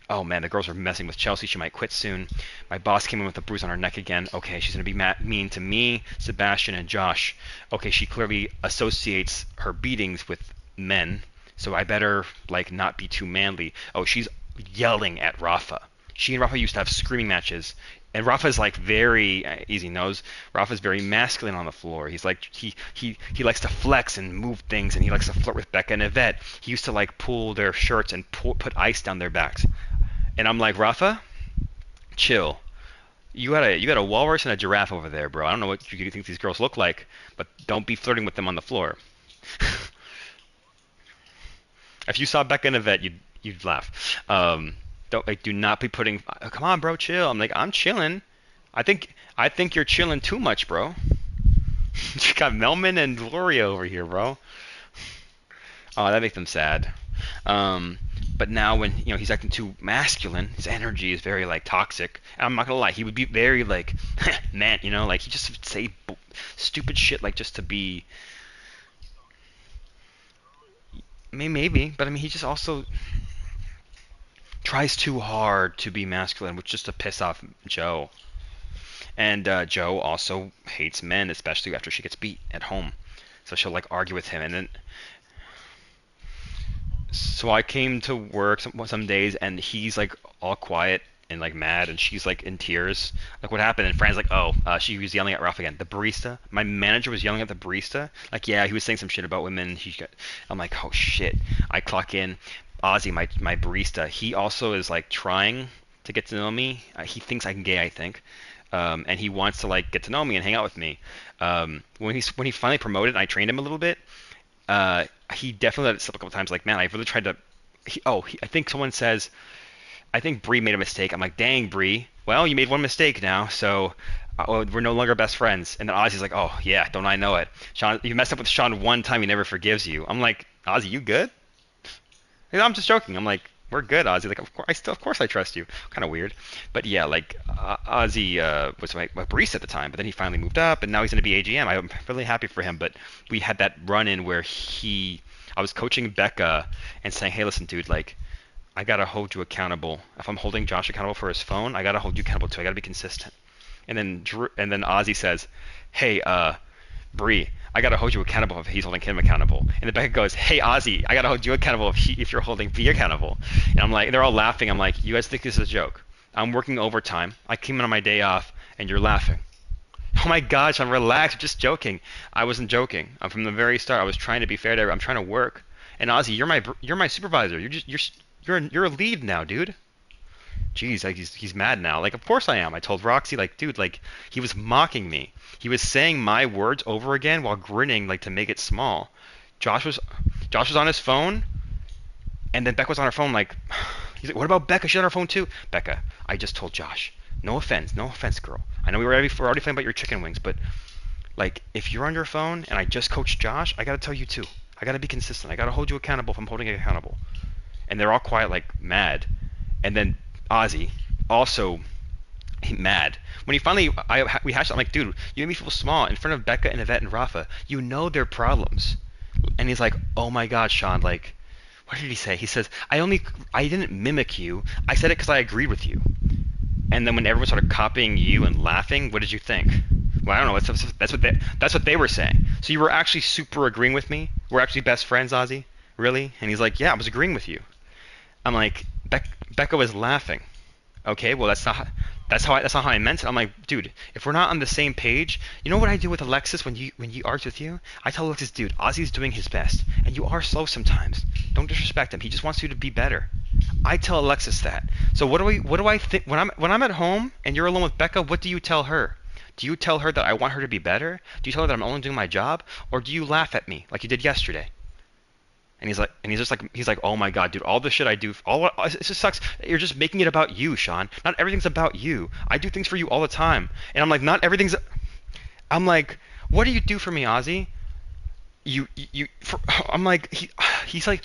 Oh man, the girls are messing with Chelsea. She might quit soon. My boss came in with a bruise on her neck again. Okay, she's gonna be mean to me, Sebastian, and Josh. Okay, she clearly associates her beatings with men. So I better like not be too manly. Oh, she's yelling at Rafa. She and Rafa used to have screaming matches, and Rafa's like very easy knows. Rafa's very masculine on the floor. He's like he likes to flex and move things, and he likes to flirt with Becca and Yvette. He used to like pull their shirts and put ice down their backs. And I'm like, Rafa, chill. You got a walrus and a giraffe over there, bro. I don't know what you think these girls look like, but don't be flirting with them on the floor. If you saw Becca and Yvette, you'd laugh. Don't like, do not be putting. Come on, bro, chill. I'm like, I'm chilling. I think you're chilling too much, bro. You got Melman and Gloria over here, bro. Oh, that makes them sad. Um, but now when he's acting too masculine, his energy is very like toxic. And I'm not gonna lie, he would be very like, man, like he just would say stupid shit like just to be. Maybe, but I mean, he just also tries too hard to be masculine, which just to piss off Joe. And Joe also hates men, especially after she gets beat at home. So she'll like argue with him, and then so I came to work some days, and he's like all quiet and like mad, and she's like in tears. Like, what happened? And Fran's like, oh, she was yelling at Ralph again. The barista, my manager was yelling at the barista. Like, yeah, he was saying some shit about women. I'm like, oh shit. I clock in. Ozzy, my barista, he also is like trying to get to know me. He thinks I'm gay, I think. And he wants to like get to know me and hang out with me. When he finally promoted and I trained him a little bit, he definitely let it slip a couple times. Like, man, I really tried to. I think someone says, I think Bree made a mistake. I'm like, dang, Bree. Well, you made one mistake now, so we're no longer best friends. And then Ozzy's like, oh yeah, don't I know it? Sean, you messed up with Sean one time, he never forgives you. I'm like, Ozzy, you good? I'm just joking. I'm like, we're good, Ozzy. Like, of course I trust you. Kind of weird, but yeah, like Ozzy was my barista at the time, but then he finally moved up, and now he's going to be AGM. I'm really happy for him. But we had that run-in where I was coaching Becca and saying, hey, listen, dude, like, I gotta hold you accountable. If I'm holding Josh accountable for his phone, I gotta hold you accountable too. I gotta be consistent. And then Ozzy says, hey, Bree, I gotta hold you accountable if he's holding him accountable. And then Becca goes, hey, Ozzy, I gotta hold you accountable if you're holding B accountable. And I'm like, they're all laughing. I'm like, you guys think this is a joke? I'm working overtime. I came in on my day off, and you're laughing. Oh my gosh, I'm relaxed. I'm just joking. I wasn't joking. From the very start, I was trying to be fair to everyone. I'm trying to work. And Ozzy, you're my supervisor. You're a lead now, dude. Jeez, like he's mad now. Like, of course I am. I told Roxy, like, dude, like, he was mocking me. He was saying my words over again while grinning, like, to make it small. Josh was on his phone, and then Becca was on her phone, like, he's like, what about Becca? She's on her phone too. Becca, I just told Josh. No offense, girl. I know we're already playing about your chicken wings, but like, if you're on your phone and I just coached Josh, I gotta tell you too. I gotta be consistent. I gotta hold you accountable if I'm holding you accountable. And they're all quiet, like mad. And then Ozzy, also mad. When he finally, we hashed out, I'm like, dude, you made me feel small in front of Becca and Yvette and Rafa. You know their problems. And he's like, oh my God, Sean, like, what did he say? He says, I didn't mimic you. I said it because I agreed with you. And then when everyone started copying you and laughing, what did you think? Well, I don't know. That's what they were saying. So you were actually super agreeing with me? We're actually best friends, Ozzy? Really? And he's like, yeah, I was agreeing with you. I'm like, Becca was laughing. Okay, well, that's That's not how I meant it. I'm like, dude, if we're not on the same page, you know what I do with Alexis when he argues with you? I tell Alexis, dude, Ozzy's doing his best, and you are slow sometimes. Don't disrespect him. He just wants you to be better. I tell Alexis that. So what do I think when I'm at home and you're alone with Becca? What do you tell her? Do you tell her that I want her to be better? Do you tell her that I'm only doing my job, or do you laugh at me like you did yesterday? He's like, oh my god, dude, all the shit I do, it just sucks. You're just making it about you, Sean. Not everything's about you. I do things for you all the time, and I'm like, not everything's. I'm like, what do you do for me, Ozzy? I'm like, he's like,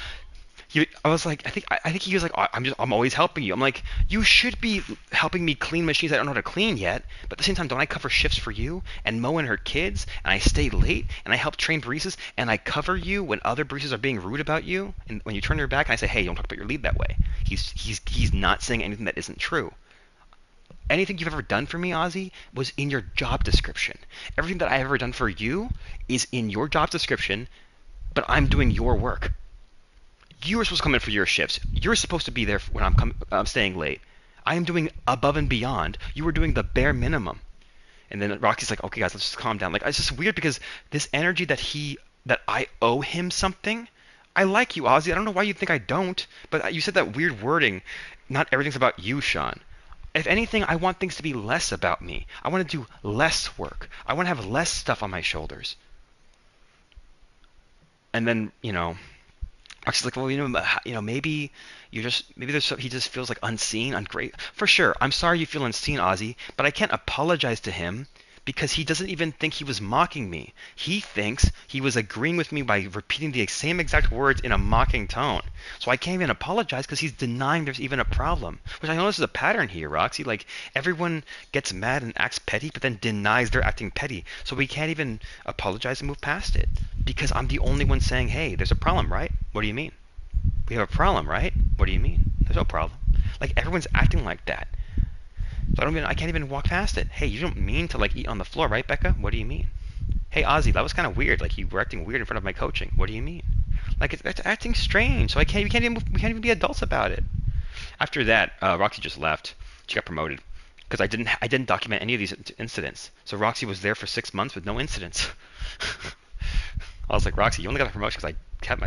I was like, I think he was like, I'm always helping you. I'm like, you should be helping me clean machines I don't know how to clean yet. But at the same time, don't I cover shifts for you and Mo and her kids, and I stay late and I help train baristas and I cover you when other baristas are being rude about you and when you turn your back and I say, hey, don't talk about your lead that way. He's not saying anything that isn't true. Anything you've ever done for me, Ozzy, was in your job description. Everything that I've ever done for you is in your job description, but I'm doing your work. You were supposed to come in for your shifts. You're supposed to be there when I'm staying late. I am doing above and beyond. You were doing the bare minimum. And then Roxy's like, okay, guys, let's just calm down. Like, it's just weird because this energy that I owe him something. I like you, Ozzy. I don't know why you think I don't, but you said that weird wording. Not everything's about you, Sean. If anything, I want things to be less about me. I want to do less work. I want to have less stuff on my shoulders. And then, she's like, well, maybe he just feels like unseen, ungrateful. For sure, I'm sorry you feel unseen, Ozzy, but I can't apologize to him because he doesn't even think he was mocking me. He thinks he was agreeing with me by repeating the same exact words in a mocking tone. So I can't even apologize because he's denying there's even a problem. Which I know this is a pattern here, Roxy. Like, everyone gets mad and acts petty, but then denies they're acting petty. So we can't even apologize and move past it. Because I'm the only one saying, hey, there's a problem, right? What do you mean? We have a problem, right? What do you mean? There's no problem. Like, everyone's acting like that. So I can't even walk past it. Hey, you don't mean to like eat on the floor, right, Becca? What do you mean? Hey, Ozzy, that was kind of weird. Like, you were acting weird in front of my coaching. What do you mean? Like, it's acting strange. So we can't even be adults about it. After that, Roxy just left. She got promoted because I didn't document any of these incidents. So Roxy was there for 6 months with no incidents. I was like, Roxy, you only got a promotion because I kept my mouth